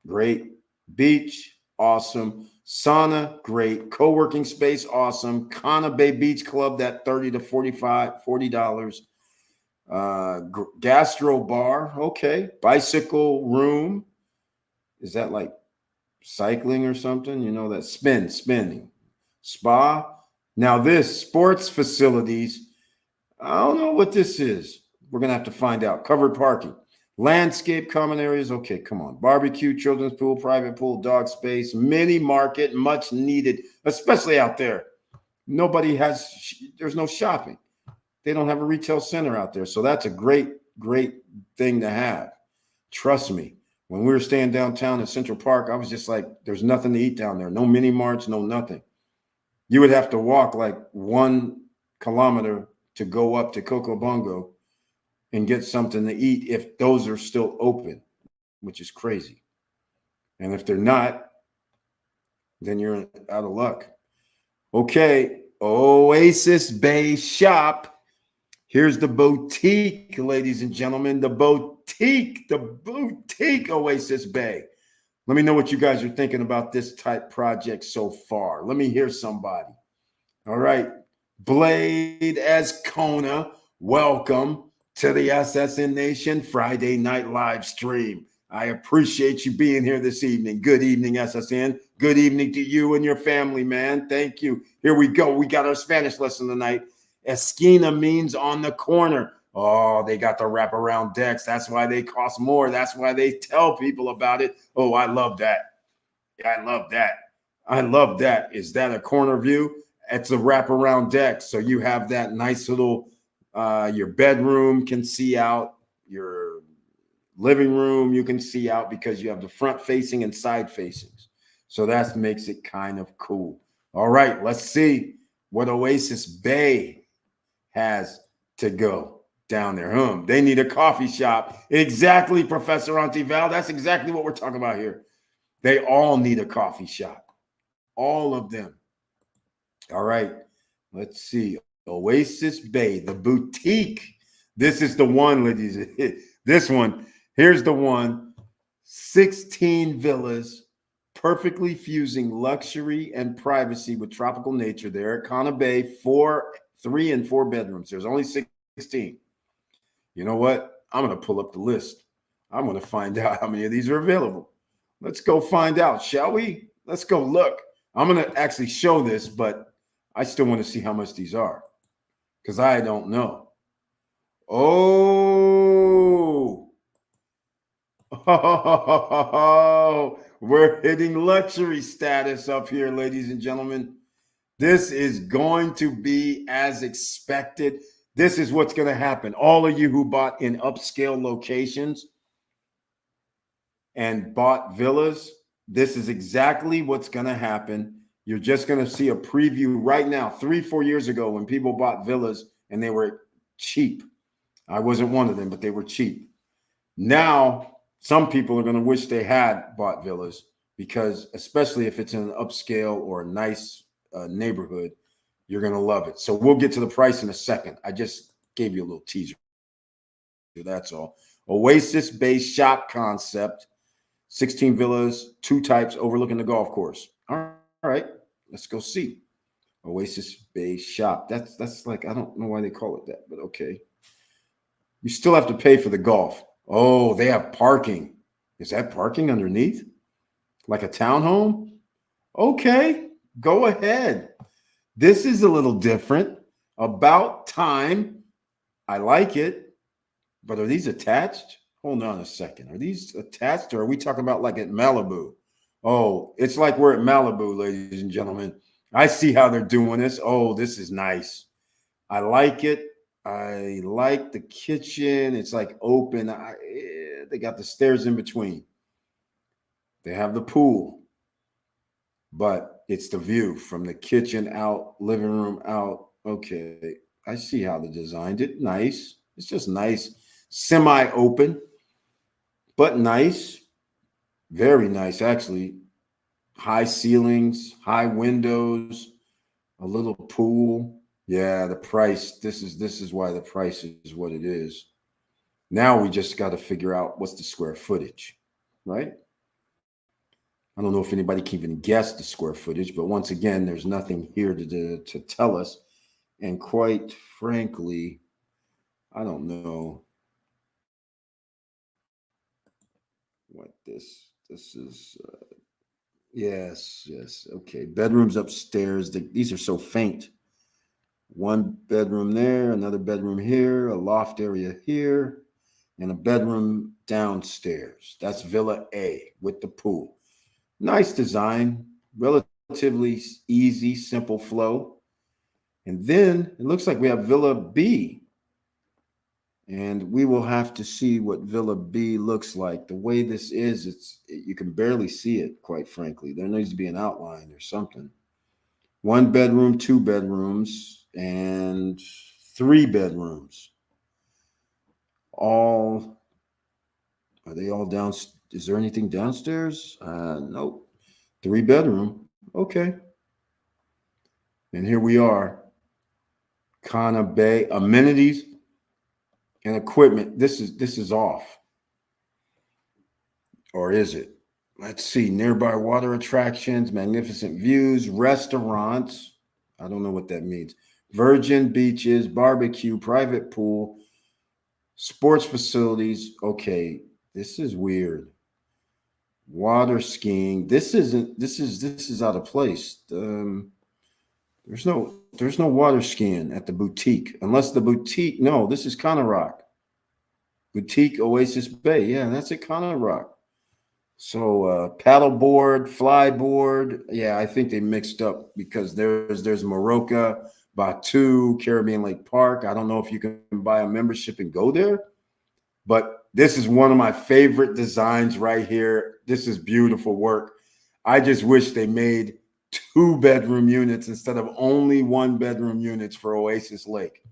great. Beach, awesome. Sauna, great. Co-working space, awesome. Cana Bay Beach Club, that $30 to $40. Gastro bar, okay. Bicycle room. Is that like cycling or something? You know, that spinning. Spa. Now this, sports facilities, I don't know what this is. We're going to have to find out. Covered parking. Landscape common areas. Okay, come on. Barbecue, children's pool, private pool, dog space, mini market, much needed, especially out there. There's no shopping. They don't have a retail center out there. So that's a great thing to have. Trust me. When we were staying downtown in Central Park, I was just like, there's nothing to eat down there. No mini marts, no nothing. You would have to walk like 1 kilometer to go up to Coco Bongo and get something to eat if those are still open, which is crazy. And if they're not, then you're out of luck. Okay, Oasis Bay Shop. Here's the boutique, ladies and gentlemen, the boutique Oasis Bay. Let me know what you guys are thinking about this type project so far. Let me hear somebody. All right, Blade as Kona, welcome to the SSN Nation Friday night live stream. I appreciate you being here this evening. Good evening, SSN. Good evening to you and your family, man. Thank you. Here we go. We got our Spanish lesson tonight. Esquina means on the corner. Oh, they got the wraparound decks. That's why they cost more. That's why they tell people about it. Oh, I love that. I love that. I love that. Is that a corner view? It's a wraparound deck. So you have that nice little, your bedroom can see out, your living room you can see out because you have the front facing and side facings. So that makes it kind of cool. All right, let's see what Oasis Bay has to go down there. They need a coffee shop. Exactly, Professor Antival. That's exactly what we're talking about here. They all need a coffee shop. All of them. All right, let's see. Oasis Bay, the boutique. This is the one, ladies. This one. Here's the one. 16 villas, perfectly fusing luxury and privacy with tropical nature there at Cana Bay. 3 and 4 bedrooms. There's only 16. You know what? I'm going to pull up the list. I'm going to find out how many of these are available. Let's go find out, shall we? Let's go look. I'm going to actually show this, but I still want to see how much these are because I don't know. Oh, oh, we're hitting luxury status up here, ladies and gentlemen. This is going to be as expected. This is what's going to happen. All of you who bought in upscale locations and bought villas, this is exactly what's going to happen. You're just going to see a preview right now. 3-4 years ago, when people bought villas and they were cheap, I wasn't one of them, but they were cheap. Now, some people are going to wish they had bought villas because, especially if it's in an upscale or a nice neighborhood, you're going to love it. So we'll get to the price in a second. I just gave you a little teaser. That's all. Oasis-based shop concept, 16 villas, 2 types overlooking the golf course. All right, let's go see. Oasis-based shop. That's like, I don't know why they call it that, but okay. You still have to pay for the golf. Oh, they have parking. Is that parking underneath? Like a townhome? Okay, go ahead. This is a little different. About time. I like it. But are these attached? Hold on a second. Are these attached or are we talking about like at Malibu? Oh, it's like we're at Malibu, ladies and gentlemen. I see how they're doing this. Oh, this is nice. I like it. I like the kitchen. It's like open. They got the stairs in between. They have the pool, but it's the view from the kitchen out, living room out. Okay, I see how they designed it. Nice. It's just nice, semi-open, but nice. Very nice, actually. High ceilings, high windows, a little pool. Yeah, the price. This is why the price is what it is. Now we just got to figure out what's the square footage, right? I don't know if anybody can even guess the square footage, but once again, there's nothing here to tell us. And quite frankly, I don't know what this is. Yes. Okay, bedrooms upstairs. These are so faint. One bedroom there, another bedroom here, a loft area here, and a bedroom downstairs. That's Villa A with the pool. Nice design, relatively easy, simple flow. And then it looks like we have Villa B. And we will have to see what Villa B looks like. The way this is, you can barely see it, quite frankly. There needs to be an outline or something. 1 bedroom, 2 bedrooms, and 3 bedrooms. All, are they all down? Is there anything downstairs? Nope. 3 bedroom. Okay. And here we are. Cana Bay amenities and equipment. This is off. Or is it? Let's see. Nearby water attractions, magnificent views, restaurants. I don't know what that means. Virgin beaches, barbecue, private pool, sports facilities. Okay, this is weird. Water skiing. This is out of place. There's no water skiing at the boutique unless the boutique. No, this is Cana Rock. Boutique Oasis Bay. Yeah, that's at Cana Rock. So paddleboard, flyboard. Yeah, I think they mixed up because there's Moroka, Batu, Caribbean Lake Park. I don't know if you can buy a membership and go there, but this is one of my favorite designs right here. This is beautiful work. I just wish they made 2 bedroom units instead of only 1 bedroom units for Oasis Lake.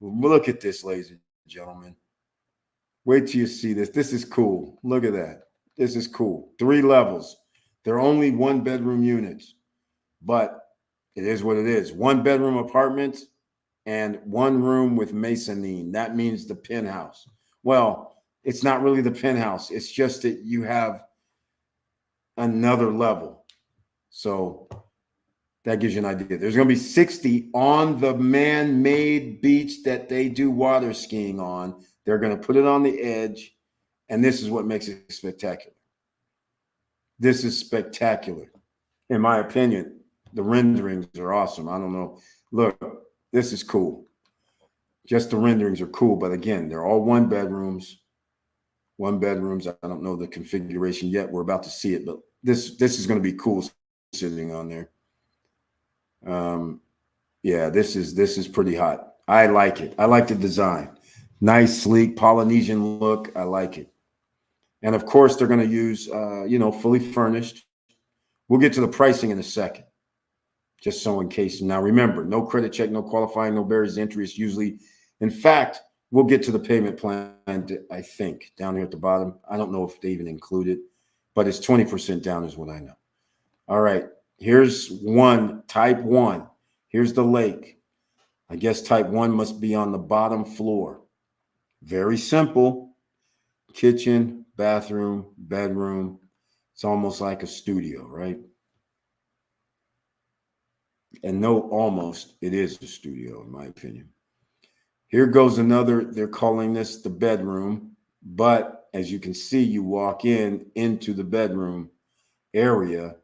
Look at this, ladies and gentlemen. Wait till you see this. This is cool. Look at that. This is cool. 3 levels. They're only 1 bedroom units, but it is what it is. 1 bedroom apartments and 1 room with mezzanine. That means the penthouse. Well, it's not really the penthouse. It's just that you have another level. So that gives you an idea. There's going to be 60 on the man-made beach that they do water skiing on. They're going to put it on the edge. And this is what makes it spectacular. This is spectacular. In my opinion, the renderings are awesome. I don't know. Look, this is cool. Just the renderings are cool, but again, they're all one bedrooms. One bedrooms. I don't know the configuration yet. We're about to see it, but this is going to be cool sitting on there. Yeah, this is pretty hot. I like it. I like the design. Nice, sleek, Polynesian look. I like it. And of course, they're going to use, fully furnished. We'll get to the pricing in a second, just so in case. Now, remember, no credit check, no qualifying, no barriers to entry. It's usually, in fact, we'll get to the payment plan, I think, down here at the bottom. I don't know if they even include it, but it's 20% down is what I know. All right, here's one, type 1. Here's the lake. I guess type 1 must be on the bottom floor. Very simple. Kitchen, bathroom, bedroom. It's almost like a studio, right? And no, almost, it is a studio, in my opinion. Here goes another, they're calling this the bedroom, but as you can see, you walk into the bedroom area.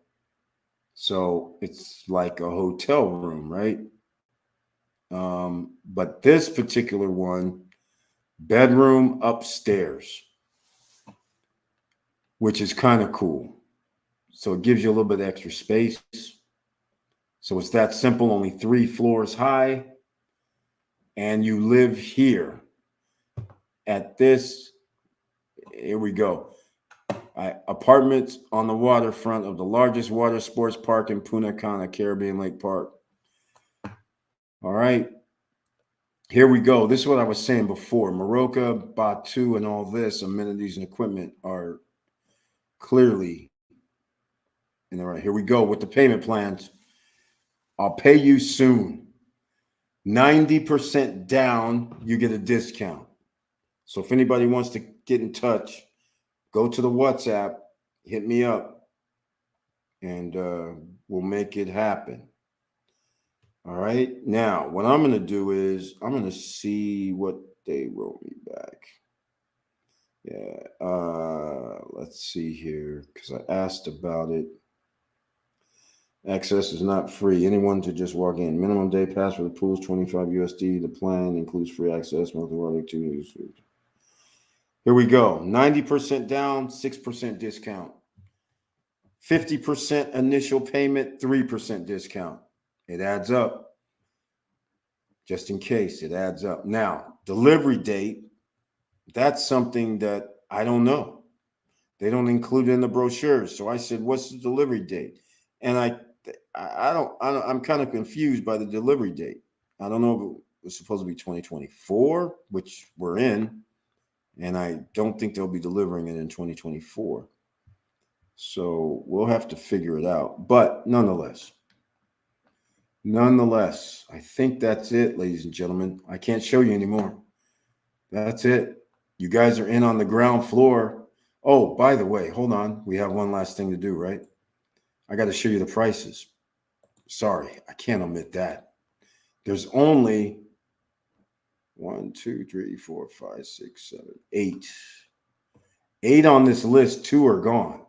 So it's like a hotel room, right? But this particular one, bedroom upstairs, which is kind of cool. So it gives you a little bit extra space. So it's that simple, only 3 floors high. And you live here at this, here we go. Apartments on the waterfront of the largest water sports park in Punta Cana, Caribbean Lake Park. All right. Here we go. This is what I was saying before. Maroka, Batu, and all this amenities and equipment are clearly in the right. Here we go with the payment plans. I'll pay you soon. 90% down, you get a discount. So if anybody wants to get in touch, go to the WhatsApp, hit me up, and we'll make it happen. All right. Now, what I'm going to do is I'm going to see what they wrote me back. Yeah. Let's see here, because I asked about it. Access is not free. Anyone to just walk in. Minimum day pass for the pool is $25 USD. The plan includes free access, multiple activities. Here we go. 90% down, 6% discount. 50% initial payment, 3% discount. It adds up. Just in case, it adds up. Now, delivery date, that's something that I don't know. They don't include it in the brochures. So I said, what's the delivery date? And I'm kind of confused by the delivery date. I don't know if it was supposed to be 2024, which we're in, and I don't think they'll be delivering it in 2024. So we'll have to figure it out. But nonetheless, I think that's it, ladies and gentlemen. I can't show you anymore. That's it. You guys are in on the ground floor. Oh, by the way, hold on. We have one last thing to do, right? I got to show you the prices. Sorry, I can't omit that. There's only 1, 2, 3, 4, 5, 6, 7, 8. 8 on this list. 2 are gone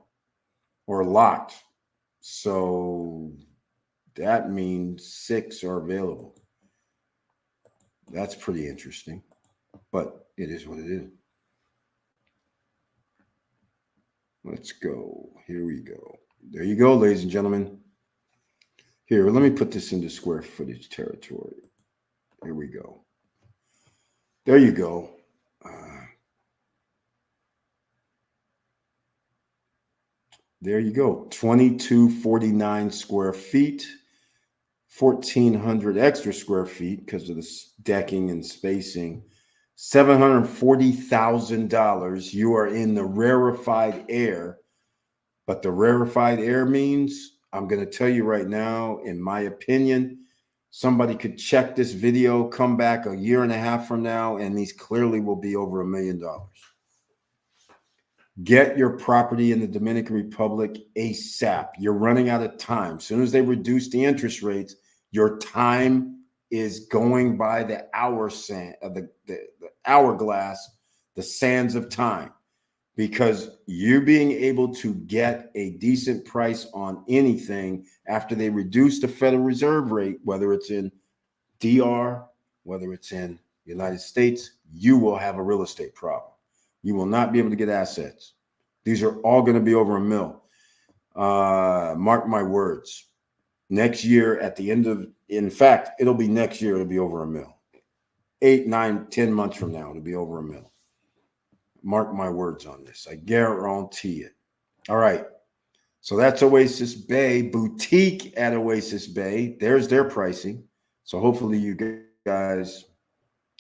or locked. So that means 6 are available. That's pretty interesting, but it is what it is. Let's go. Here we go. There you go, ladies and gentlemen. Here, let me put this into square footage territory. Here we go. There you go. There you go. 2249 square feet, 1,400 extra square feet because of the decking and spacing. $740,000. You are in the rarefied air, but the rarefied air means, I'm going to tell you right now, in my opinion, somebody could check this video, come back a year and a half from now, and these clearly will be over $1 million. Get your property in the Dominican Republic ASAP. You're running out of time. As soon as they reduce the interest rates, your time is going by the hourglass, the sands of time. Because you being able to get a decent price on anything after they reduce the Federal Reserve rate, whether it's in DR, whether it's in United States, you will have a real estate problem. You will not be able to get assets. These are all going to be over $1 million. Mark my words. Next year, at the end of, in fact, it'll be next year, it'll be over $1 million. 8, 9, 10 months from now, it'll be over $1 million. Mark my words on this. I guarantee it. All right. So that's Oasis Bay, boutique at Oasis Bay. There's their pricing. So hopefully you guys,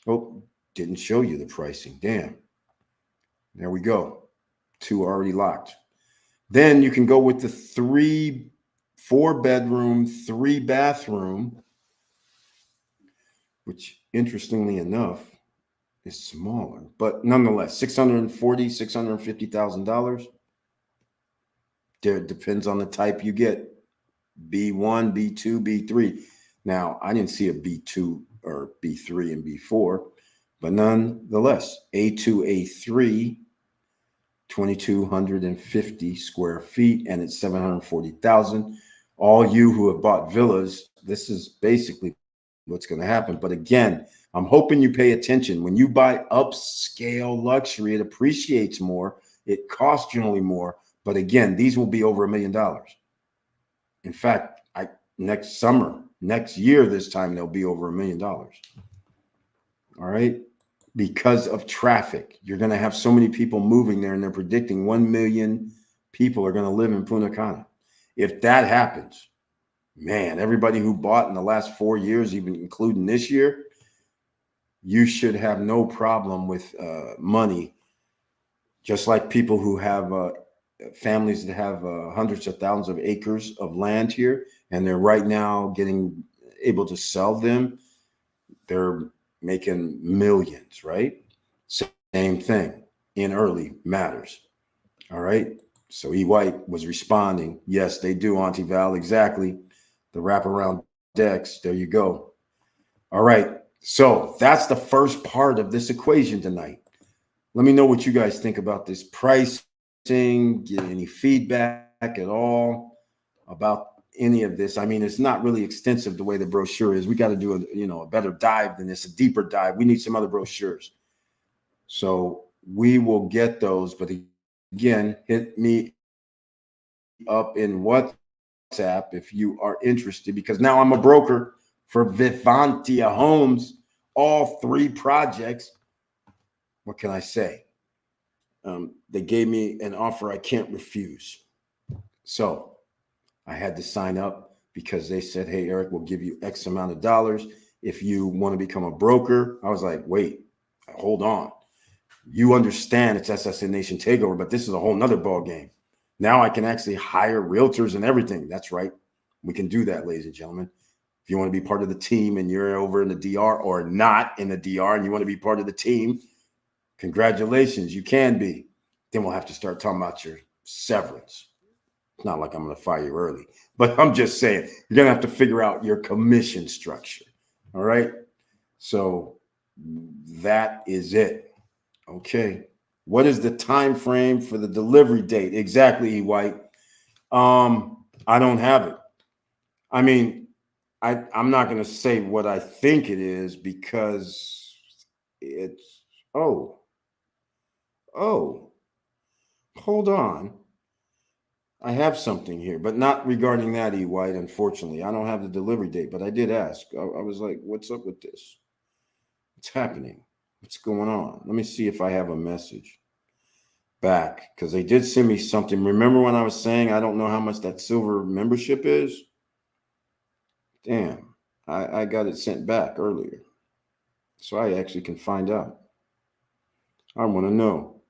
oh, didn't show you the pricing. Damn. There we go. 2 already locked. Then you can go with the 4-bedroom, 3-bathroom, which interestingly enough is smaller, but nonetheless, $650,000. It depends on the type you get. B1, B2, B3. Now, I didn't see a B2 or B3 and B4, but nonetheless, A2, A3, 2,250 square feet, and it's $740,000. All you who have bought villas, this is basically what's going to happen. But again, I'm hoping you pay attention. When you buy upscale luxury, it appreciates more. It costs generally more. But again, these will be over $1 million. In fact, next summer, next year, this time, they'll be over $1 million. All right. Because of traffic, you're going to have so many people moving there, and they're predicting 1 million people are going to live in Punta Cana. If that happens, man, everybody who bought in the last 4 years, even including this year, you should have no problem with money. Just like people who have families that have hundreds of thousands of acres of land here, and they're right now getting able to sell them. They're making millions, right? Same thing in early matters. All right. So E. White was responding. Yes, they do, Auntie Val. Exactly. The wraparound decks. There you go. All right. So that's the first part of this equation tonight. Let me know what you guys think about this pricing. Get any feedback at all about any of this. I mean, it's not really extensive the way the brochure is. We got to do a better dive than this, a deeper dive. We need some other brochures. So we will get those. But again, hit me up in WhatsApp if you are interested, because now I'm a broker for Vivantia Homes, all 3 projects. What can I say? They gave me an offer I can't refuse. So I had to sign up because they said, hey, Eric, we'll give you X amount of dollars if you want to become a broker. I was like, wait, hold on. You understand it's SSN Nation Takeover, but this is a whole nother ball game. Now I can actually hire realtors and everything. That's right. We can do that, ladies and gentlemen. If you want to be part of the team and you're over in the DR or not in the DR and you want to be part of the team, congratulations, you can be. Then we'll have to start talking about your severance. It's not like I'm going to fire you early, but I'm just saying you're going to have to figure out your commission structure. All right. So that is it. Okay. What is the time frame for the delivery date? Exactly, E. White. I don't have it. I mean, I'm not going to say what I think it is because it's, oh, hold on. I have something here, but not regarding that, E. White, unfortunately. I don't have the delivery date, but I did ask. I was like, what's up with this? What's happening? What's going on? Let me see if I have a message back, because they did send me something. Remember when I was saying I don't know how much that silver membership is? Damn, I got it sent back earlier. So I actually can find out. I want to know.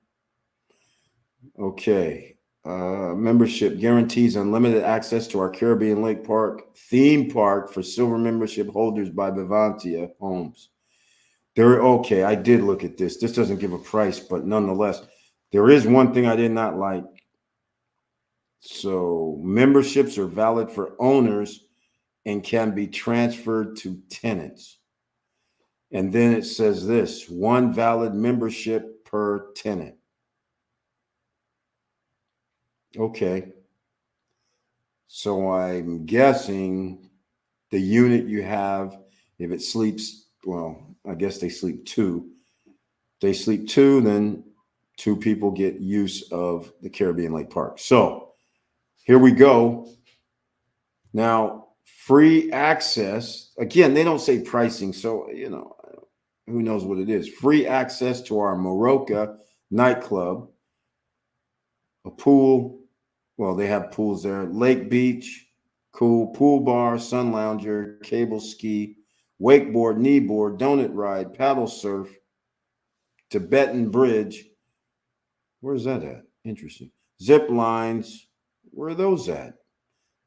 Okay. Membership guarantees unlimited access to our Caribbean Lake Park theme park for silver membership holders by Vivantia Homes. Okay, I did look at this. This doesn't give a price, but nonetheless, there is one thing I did not like. So memberships are valid for owners and can be transferred to tenants. And then it says this: 1 valid membership per tenant. Okay. So I'm guessing the unit you have, if it sleeps well, I guess they sleep two. They sleep two, then two people get use of the Caribbean Lake Park. So here we go. Now, free access. Again, they don't say pricing, so who knows what it is. Free access to our Moroka nightclub, a pool. Well, they have pools there. Lake beach, cool pool bar, sun lounger, cable ski, wakeboard, kneeboard, donut ride, paddle surf, Tibetan bridge. Where's that at? Interesting. Zip lines. Where are those at?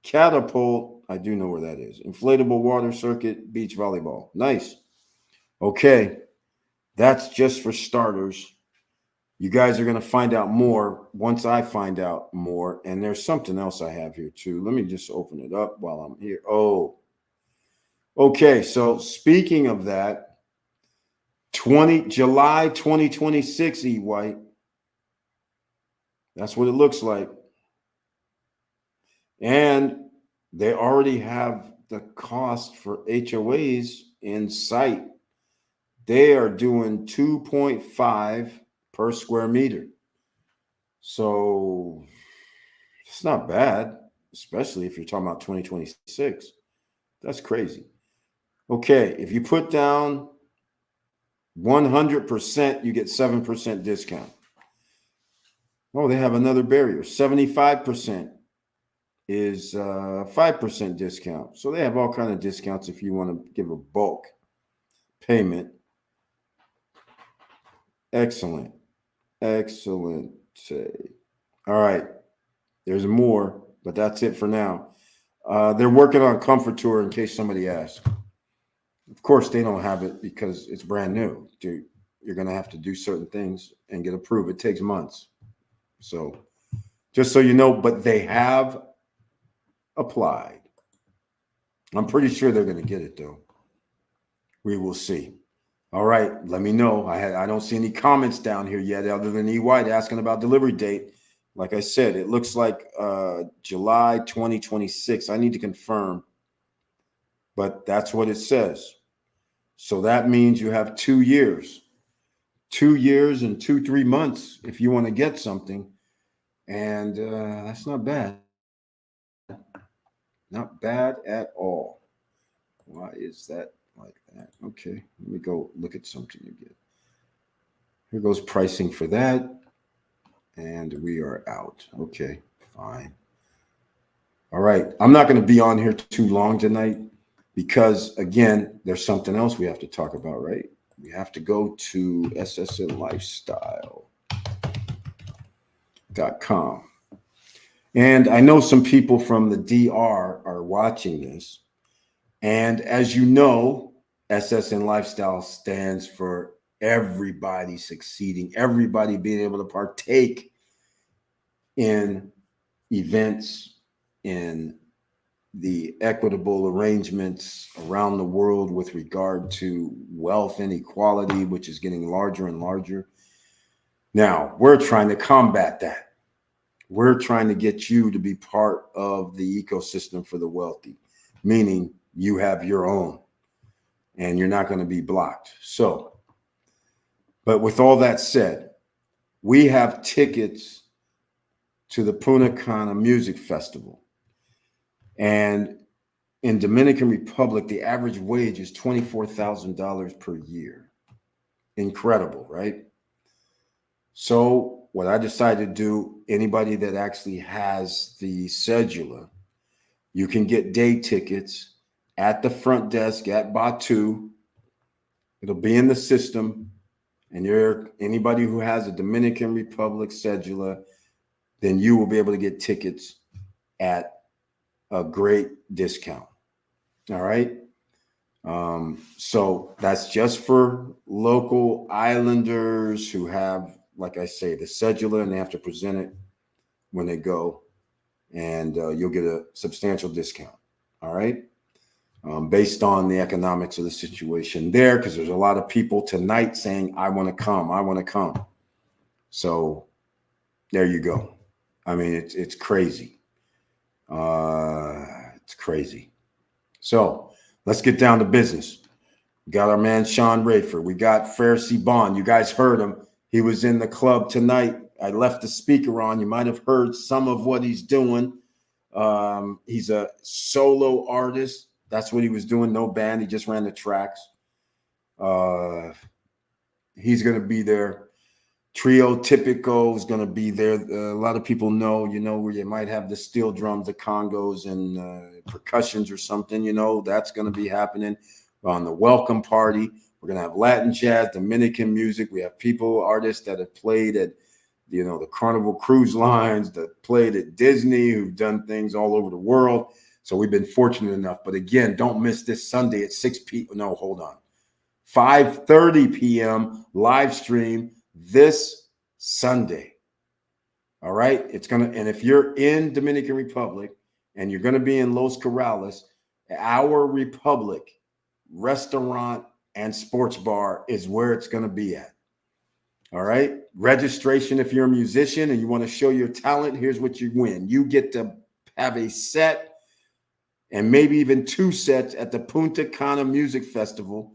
Catapult. I do know where that is. Inflatable water circuit, beach volleyball. Nice. Okay. That's just for starters. You guys are going to find out more once I find out more. And there's something else I have here too. Let me just open it up while I'm here. Oh, okay. So speaking of that, July 2026, E. White. That's what it looks like. And they already have the cost for HOAs in sight. They are doing 2.5 per square meter. So it's not bad, especially if you're talking about 2026. That's crazy. Okay, if you put down 100%, you get 7% discount. Oh, they have another barrier. 75% is 5% discount. So they have all kinds of discounts if you want to give a bulk payment. Excellent. Excellent. All right. There's more, but that's it for now. They're working on Comfort Tour in case somebody asks. Of course, they don't have it because it's brand new. You're going to have to do certain things and get approved. It takes months. So just so you know, but they have applied. I'm pretty sure they're going to get it, though. We will see. All right, let me know. I don't see any comments down here yet other than E. White asking about delivery date. Like I said, it looks like July 2026. I need to confirm, but that's what it says. So that means you have 2 years. 2 years and 3 months if you want to get something. And that's not bad. Not bad at all. Why is that like that? Okay, let me go look at something again. Here goes pricing for that. And we are out. Okay, fine. All right. I'm not going to be on here too long tonight because, again, there's something else we have to talk about, right? We have to go to ssnlifestyle.com. And I know some people from the DR are watching this. And as you know, SSN Lifestyle stands for everybody succeeding, everybody being able to partake in events, in the equitable arrangements around the world with regard to wealth inequality, which is getting larger and larger. Now, we're trying to combat that. We're trying to get you to be part of the ecosystem for the wealthy, meaning you have your own and you're not going to be blocked. So, but with all that said, we have tickets to the Punta Cana Music Festival. And in Dominican Republic, the average wage is $24,000 per year. Incredible, right? So what I decided to do, anybody that actually has the cedula, you can get day tickets at the front desk at Batu. It'll be in the system. And anybody who has a Dominican Republic cedula, then you will be able to get tickets at a great discount. All right. So that's just for local islanders who have, like I say, the cedula, and they have to present it when they go, and you'll get a substantial discount. All right. Based on the economics of the situation there, because there's a lot of people tonight saying, I want to come. I want to come. So there you go. I mean, it's crazy. It's crazy. So let's get down to business. We got our man Sean Rayford. We got Pharisee Bond. You guys heard him. He was in the club tonight. I left the speaker on. You might have heard some of what he's doing. He's a solo artist. That's what he was doing. No band. He just ran the tracks. He's going to be there. Trio Typico is going to be there. A lot of people know, where you might have the steel drums, the congos, and percussions or something, that's going to be happening on the welcome party. We're going to have Latin jazz, Dominican music. We have artists that have played at, the Carnival Cruise Lines, that played at Disney, who've done things all over the world. So we've been fortunate enough. But again, don't miss this Sunday at 6 p.m. No, hold on. 5:30 p.m. live stream this Sunday. All right. And if you're in Dominican Republic and you're going to be in Los Corrales, Our Republic restaurant and sports bar is where it's going to be at. All right. Registration. If you're a musician and you want to show your talent, here's what you win. You get to have a set and maybe even 2 sets at the Punta Cana Music Festival,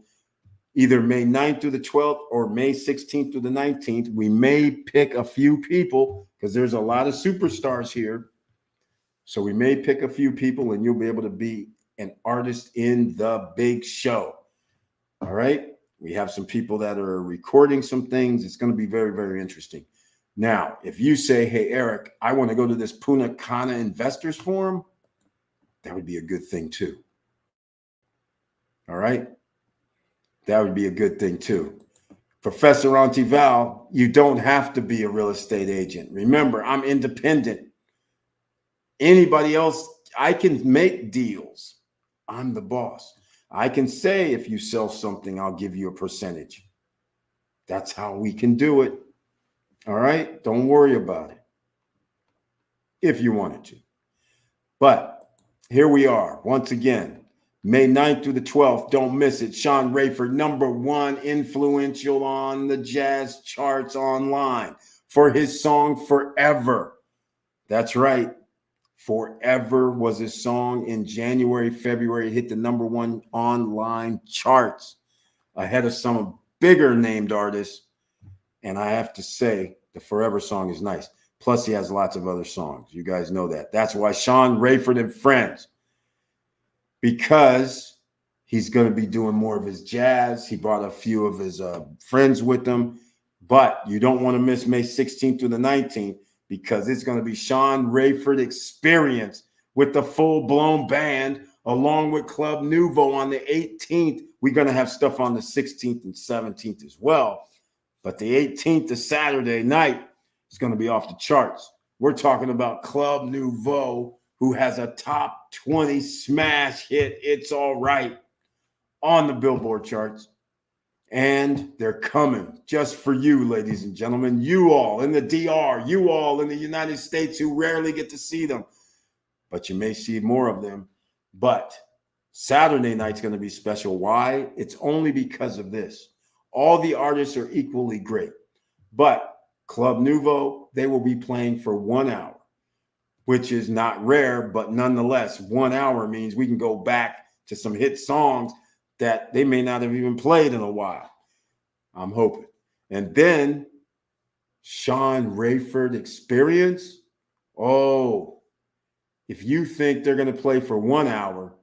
either May 9th through the 12th or May 16th through the 19th. We may pick a few people because there's a lot of superstars here. So we may pick a few people and you'll be able to be an artist in the big show. All right. We have some people that are recording some things. It's going to be very, very interesting. Now, if you say, hey, Eric, I want to go to this Punta Cana Investors Forum, that would be a good thing too. All right. That would be a good thing too. Professor Antival, you don't have to be a real estate agent. Remember, I'm independent. Anybody else, I can make deals. I'm the boss. I can say if you sell something, I'll give you a percentage. That's how we can do it. All right? Don't worry about it if you wanted to. But here we are once again. May 9th through the 12th. Don't miss it. Sean Rayford, #1 influential on the jazz charts online for his song Forever. That's right. Forever was his song in January, February. It hit the #1 online charts ahead of some bigger named artists. And I have to say, the Forever song is nice. Plus, he has lots of other songs. You guys know that. That's why Sean Rayford and Friends, because he's going to be doing more of his jazz. He brought a few of his friends with him. But you don't want to miss May 16th through the 19th because it's going to be Sean Rayford Experience with the full-blown band along with Club Nouveau on the 18th. We're going to have stuff on the 16th and 17th as well. But the 18th, the Saturday night, is going to be off the charts. We're talking about Club Nouveau, who has a top 20 smash hit, It's All Right, on the Billboard charts. And they're coming just for you, ladies and gentlemen. You all in the DR, you all in the United States who rarely get to see them. But you may see more of them. But Saturday night's going to be special. Why? It's only because of this. All the artists are equally great. But Club Nouveau, they will be playing for 1 hour, which is not rare, but nonetheless, 1 hour means we can go back to some hit songs that they may not have even played in a while. I'm hoping. And then Sean Rayford Experience. Oh, if you think they're going to play for 1 hour,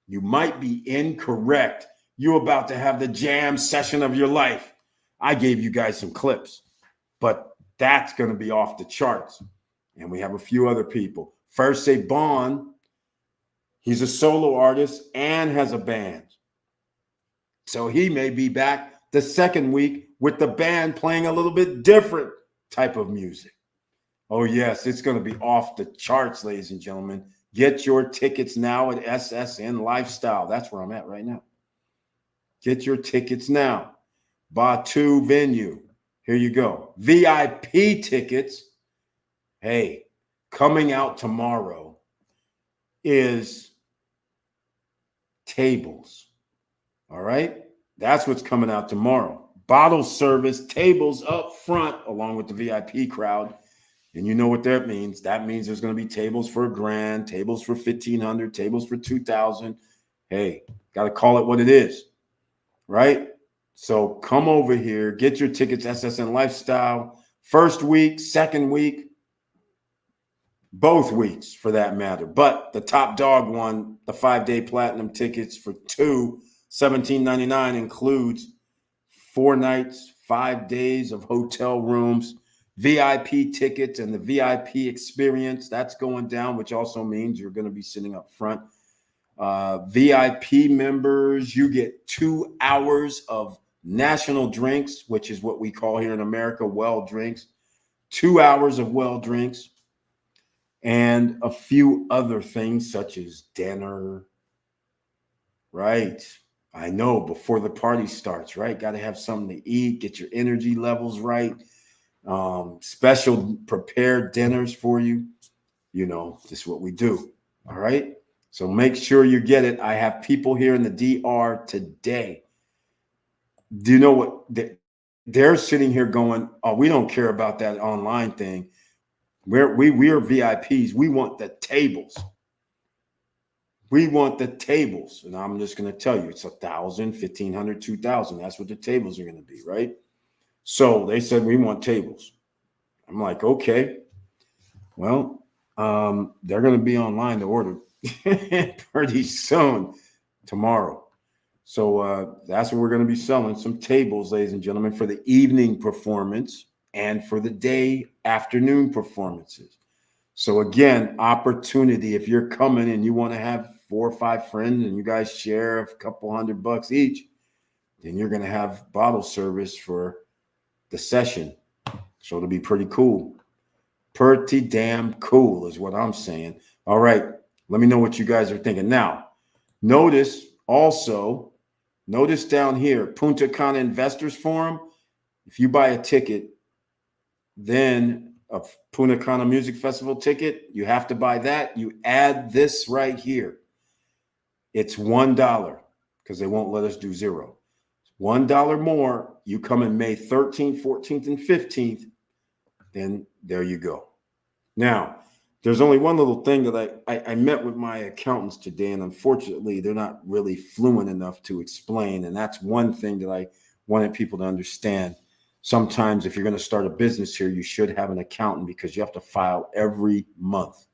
you might be incorrect. You're about to have the jam session of your life. I gave you guys some clips, but that's going to be off the charts. And we have a few other people. Pharisee Bond, he's a solo artist and has a band. So he may be back the second week with the band playing a little bit different type of music. Oh, yes, it's going to be off the charts, ladies and gentlemen. Get your tickets now at SSN Lifestyle. That's where I'm at right now. Get your tickets now. Batu venue. Here you go. VIP tickets. Hey, coming out tomorrow is tables. All right? That's what's coming out tomorrow. Bottle service, tables up front, along with the VIP crowd. And you know what that means. That means there's going to be tables for $1,000, tables for $1,500, tables for $2,000. Hey, got to call it what it is. right? So come over here, get your tickets, SSN Lifestyle, first week, second week, both weeks for that matter. But the top dog one, the 5-day platinum tickets for two, $17.99 includes 4 nights, 5 days of hotel rooms, VIP tickets, and the VIP experience. That's going down, which also means you're going to be sitting up front. VIP members, you get 2 hours of national drinks, which is what we call here in America well drinks, 2 hours of well drinks, and a few other things such as dinner. Right. I know, before the party starts, right? Got to have something to eat, get your energy levels right. Special prepared dinners for you. You know, this is what we do. All right. So make sure you get it. I have people here in the DR today. Do you know what? They're sitting here going, oh, we don't care about that online thing. We are VIPs. We want the tables. We want the tables. And I'm just going to tell you, it's 1,000, 1,500, 2,000. That's what the tables are going to be, right? So they said, we want tables. I'm like, okay. Well, they're going to be online to order pretty soon, tomorrow. So that's what we're going to be selling, some tables, ladies and gentlemen, for the evening performance and for the day afternoon performances. So again, opportunity. If you're coming and you want to have 4 or 5 friends and you guys share a couple $100 each, then you're going to have bottle service for the session. So it'll be pretty cool. Pretty damn cool is what I'm saying. All right. Let me know what you guys are thinking. Now, notice down here, Punta Cana Investors Forum. If you buy a ticket, then a Punta Cana Music Festival ticket, you have to buy that. You add this right here. It's $1 because they won't let us do $0. $1 more. You come in May 13th, 14th, and 15th. Then there you go. Now, there's only one little thing that I met with my accountants today, and unfortunately, they're not really fluent enough to explain. And that's one thing that I wanted people to understand. Sometimes if you're going to start a business here, you should have an accountant because you have to file every month.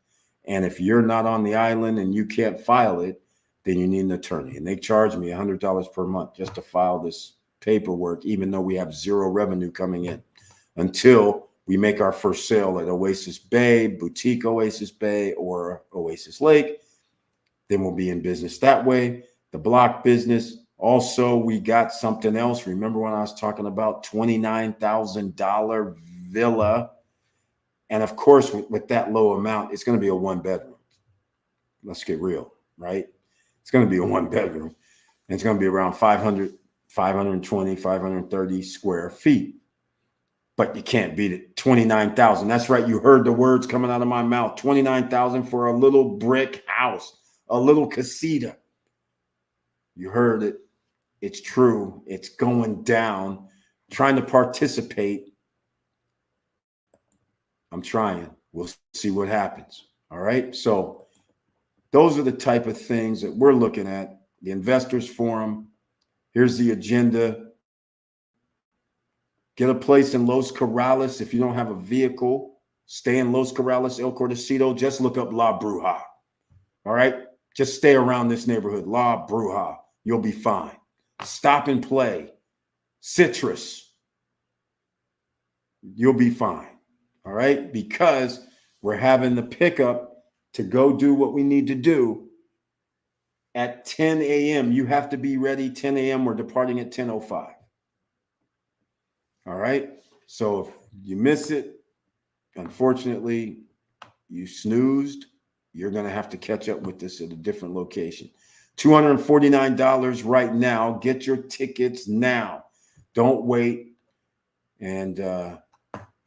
And if you're not on the island and you can't file it, then you need an attorney. And they charge me $100 per month just to file this paperwork, even though we have $0 revenue coming in until we make our first sale at Oasis Bay, Boutique Oasis Bay, or Oasis Lake. Then we'll be in business that way. The block business. Also, we got something else. Remember when I was talking about $29,000 villa? And of course, with that low amount, it's going to be a 1-bedroom. Let's get real, right? It's going to be a 1-bedroom. And it's going to be around 500, 520, 530 square feet. But you can't beat it. 29,000. That's right. You heard the words coming out of my mouth. 29,000 for a little brick house, a little casita. You heard it. It's true. It's going down. Trying to participate. I'm trying. We'll see what happens. All right. So those are the type of things that we're looking at. The Investors Forum. Here's the agenda. Get a place in Los Corrales. If you don't have a vehicle, stay in Los Corrales, El Cordecito. Just look up La Bruja. All right? Just stay around this neighborhood. La Bruja. You'll be fine. Stop and play. Citrus. You'll be fine. All right? Because we're having the pickup to go do what we need to do at 10 a.m. You have to be ready 10 a.m. We're departing at 10:05. All right. So if you miss it, unfortunately, you snoozed, you're going to have to catch up with this at a different location. $249 right now. Get your tickets now. Don't wait. And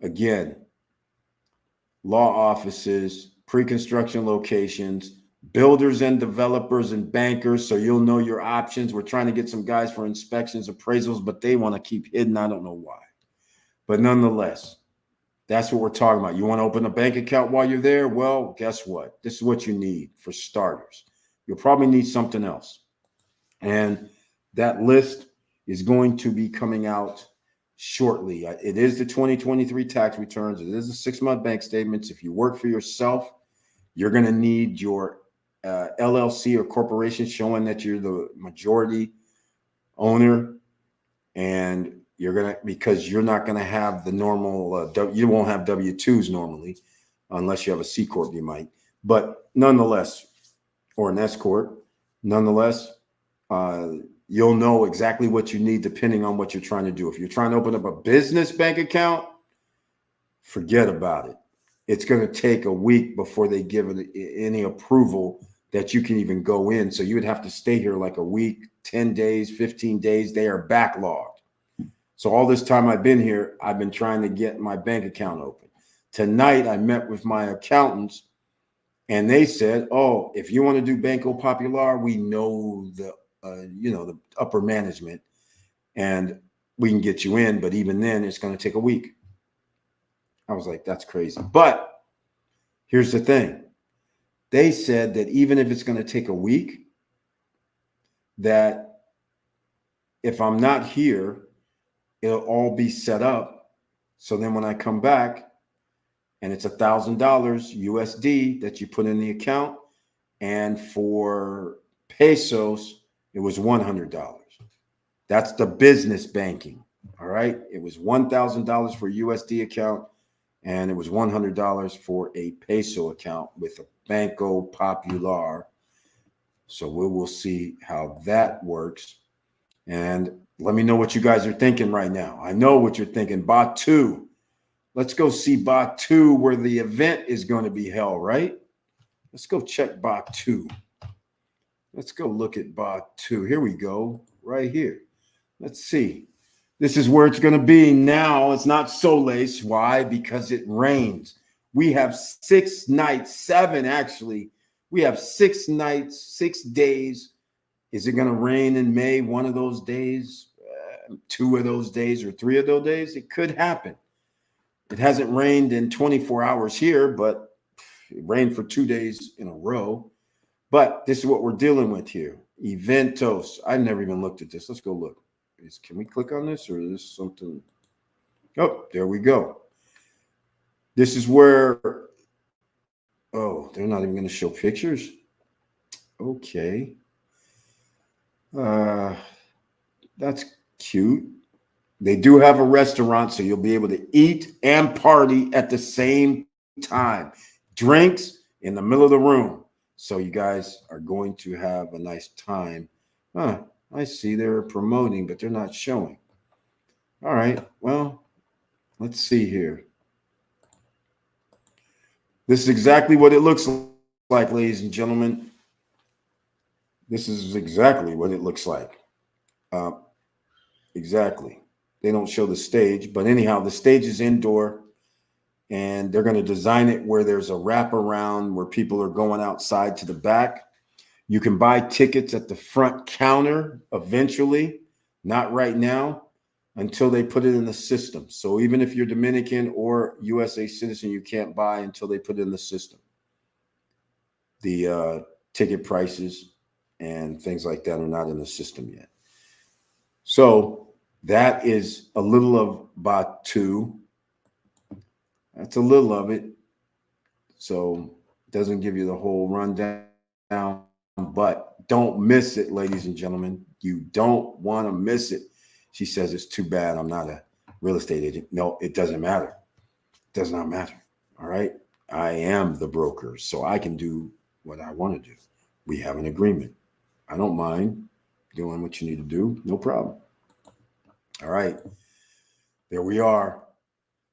again, law offices, pre-construction locations, builders and developers and bankers, so you'll know your options. We're trying to get some guys for inspections, appraisals, but they want to keep hidden. I don't know why. But nonetheless, that's what we're talking about. You want to open a bank account while you're there? Well, guess what? This is what you need for starters. You'll probably need something else. And that list is going to be coming out shortly. It is the 2023 tax returns. It is the 6-month bank statements. If you work for yourself, you're going to need your LLC or corporation showing that you're the majority owner, and you're going to, because you're not going to have the normal, you won't have W-2s normally, unless you have a C Corp, you might. But nonetheless, or an S Corp, nonetheless, you'll know exactly what you need depending on what you're trying to do. If you're trying to open up a business bank account, forget about it. It's going to take a week before they give it any approval that you can even go in. So you would have to stay here like a week, 10 days, 15 days. They are backlogged. So all this time I've been here, I've been trying to get my bank account open. Tonight, I met with my accountants, and they said, oh, if you want to do Banco Popular, we know the the upper management, and we can get you in. But even then, it's going to take a week. I was like, that's crazy. But here's the thing. They said that even if it's going to take a week, that if I'm not here, it'll all be set up. So then when I come back, and it's $1,000 USD that you put in the account, and for pesos, it was $100. That's the business banking. All right. It was $1,000 for a USD account, and it was $100 for a peso account with a Banco Popular. So we will see how that works. And let me know what you guys are thinking right now. I know what you're thinking. Batu. Let's go see Batu, where the event is going to be held, right? Let's go check Batu. Let's go look at Batu. Here we go, right here. Let's see. This is where it's going to be now. It's not Soles. Why? Because it rains. We have 6 nights, 7 actually. We have 6 nights, 6 days. Is it going to rain in May one of those days, 2 of those days, or 3 of those days? It could happen. It hasn't rained in 24 hours here, but it rained for 2 days in a row. But this is what we're dealing with here. Eventos. I never even looked at this. Let's go look. Can we click on this, or is this something? Oh, there we go. This is where, oh, they're not even going to show pictures. Okay. That's cute. They do have a restaurant, so you'll be able to eat and party at the same time. Drinks in the middle of the room. So you guys are going to have a nice time. I see they're promoting, but they're not showing. All right. Well, let's see here. This is exactly what it looks like, ladies and gentlemen. This is exactly what it looks like. Exactly. They don't show the stage, but anyhow, the stage is indoor, and they're going to design it where there's a wraparound where people are going outside to the back. You can buy tickets at the front counter eventually, not right now, until they put it in the system. So even if you're Dominican or USA citizen, you can't buy until they put it in the system. The ticket prices and things like that are not in the system yet. So that is a little of Batu. That's a little of it. So it doesn't give you the whole rundown, but don't miss it, ladies and gentlemen. You don't want to miss it. She says, it's too bad I'm not a real estate agent. No, it doesn't matter. It does not matter. All right. I am the broker, so I can do what I want to do. We have an agreement. I don't mind doing what you need to do. No problem. All right. There we are.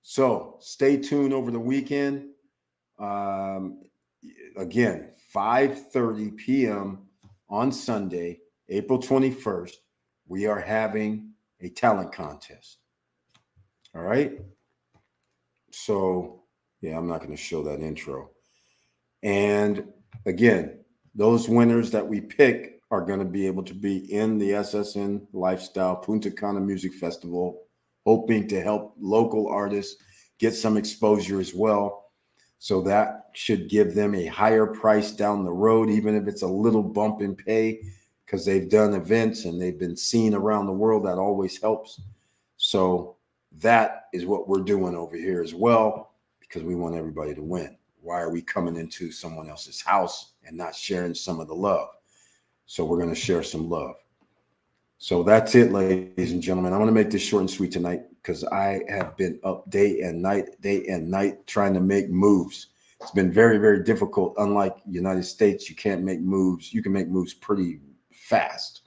So stay tuned over the weekend. Again, 5:30 p.m. on Sunday, April 21st, we are having a talent contest. All right. So, yeah, I'm not going to show that intro. And again, those winners that we pick are going to be able to be in the SSN Lifestyle Punta Cana Music Festival, hoping to help local artists get some exposure as well. So that should give them a higher price down the road, even if it's a little bump in pay. because they've done events and they've been seen around the world. That always helps. So that is what we're doing over here as well, because we want everybody to win. Why are we coming into someone else's house and not sharing some of the love? So we're going to share some love. So that's it, ladies and gentlemen. I want to make this short and sweet tonight because I have been up day and night trying to make moves. It's been very, very difficult. Unlike the United States, you can't make moves. You can make moves pretty fast.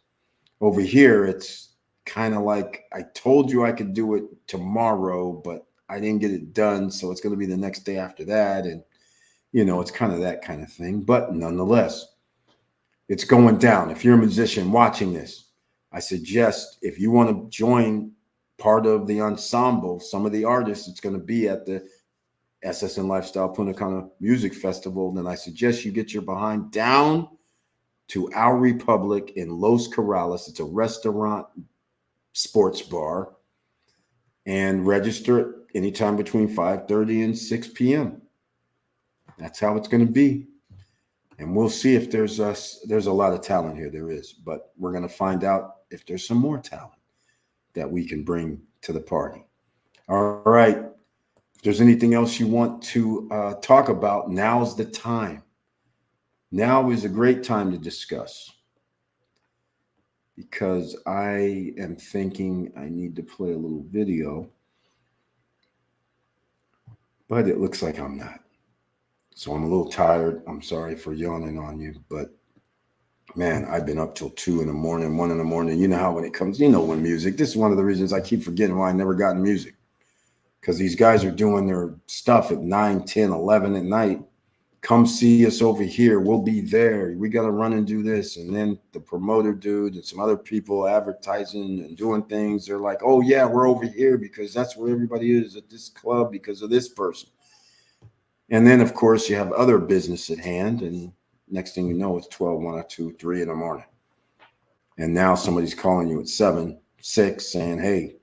Over here, it's kind of like I told you I could do it tomorrow, but I didn't get it done. So it's going to be the next day after that. And, you know, it's kind of that kind of thing. But nonetheless, it's going down. If you're a musician watching this, I suggest if you want to join part of the ensemble, some of the artists, it's going to be at the SSN Lifestyle Punta Cana Music Festival, then I suggest you get your behind down to Our Republic in Los Corrales. It's a restaurant sports bar, and register anytime between 5:30 and 6 p.m. That's how it's going to be. And we'll see if there's a lot of talent here. There is, but we're going to find out if there's some more talent that we can bring to the party. All right. If there's anything else you want to talk about, now's the time. Now is a great time to discuss, because I am thinking I need to play a little video, but it looks like I'm not. So I'm a little tired. I'm sorry for yawning on you, but man, I've been up till 2 in the morning, 1 in the morning. You know how when it comes, when music, this is one of the reasons I keep forgetting why I never got in music, because these guys are doing their stuff at 9, 10, 11 at night. Come see us over here. We'll be there. We got to run and do this. And then the promoter dude and some other people advertising and doing things, they're like, oh yeah, we're over here because that's where everybody is at this club because of this person. And then, of course, you have other business at hand. And next thing you know, it's 12, 1 or 2, 3 in the morning. And now somebody's calling you at 7, 6 saying, hey,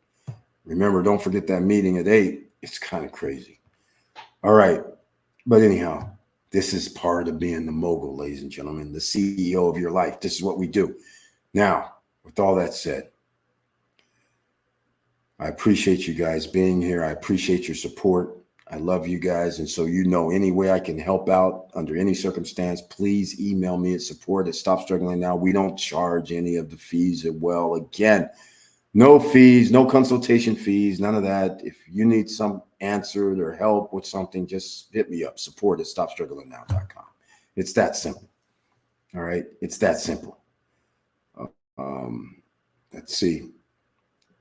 remember, don't forget that meeting at 8. It's kind of crazy. All right. But anyhow, this is part of being the mogul, ladies and gentlemen, the CEO of your life. This is what we do. Now, with all that said, I appreciate you guys being here. I appreciate your support. I love you guys. And so, any way I can help out under any circumstance, please email me at support@stopstrugglingnow. We don't charge any of the fees. Well, again, no fees, no consultation fees, none of that. If you need some answered or help with something, just hit me up, support@stopstrugglingnow.com. It's that simple. All right. It's that simple. Let's see.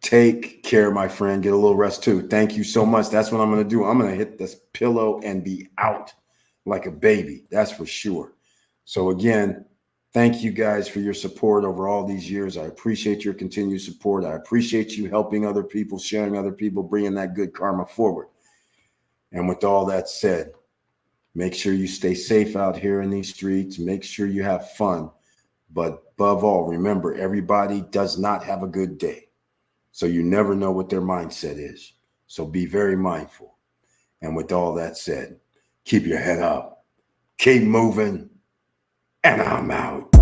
Take care, my friend. Get a little rest too. Thank you so much. That's what I'm going to do. I'm going to hit this pillow and be out like a baby. That's for sure. So again, thank you guys for your support over all these years. I appreciate your continued support. I appreciate you helping other people, sharing other people, bringing that good karma forward. And with all that said, make sure you stay safe out here in these streets. Make sure you have fun. But above all, remember, everybody does not have a good day. So you never know what their mindset is. So be very mindful. And with all that said, keep your head up, keep moving, and I'm out.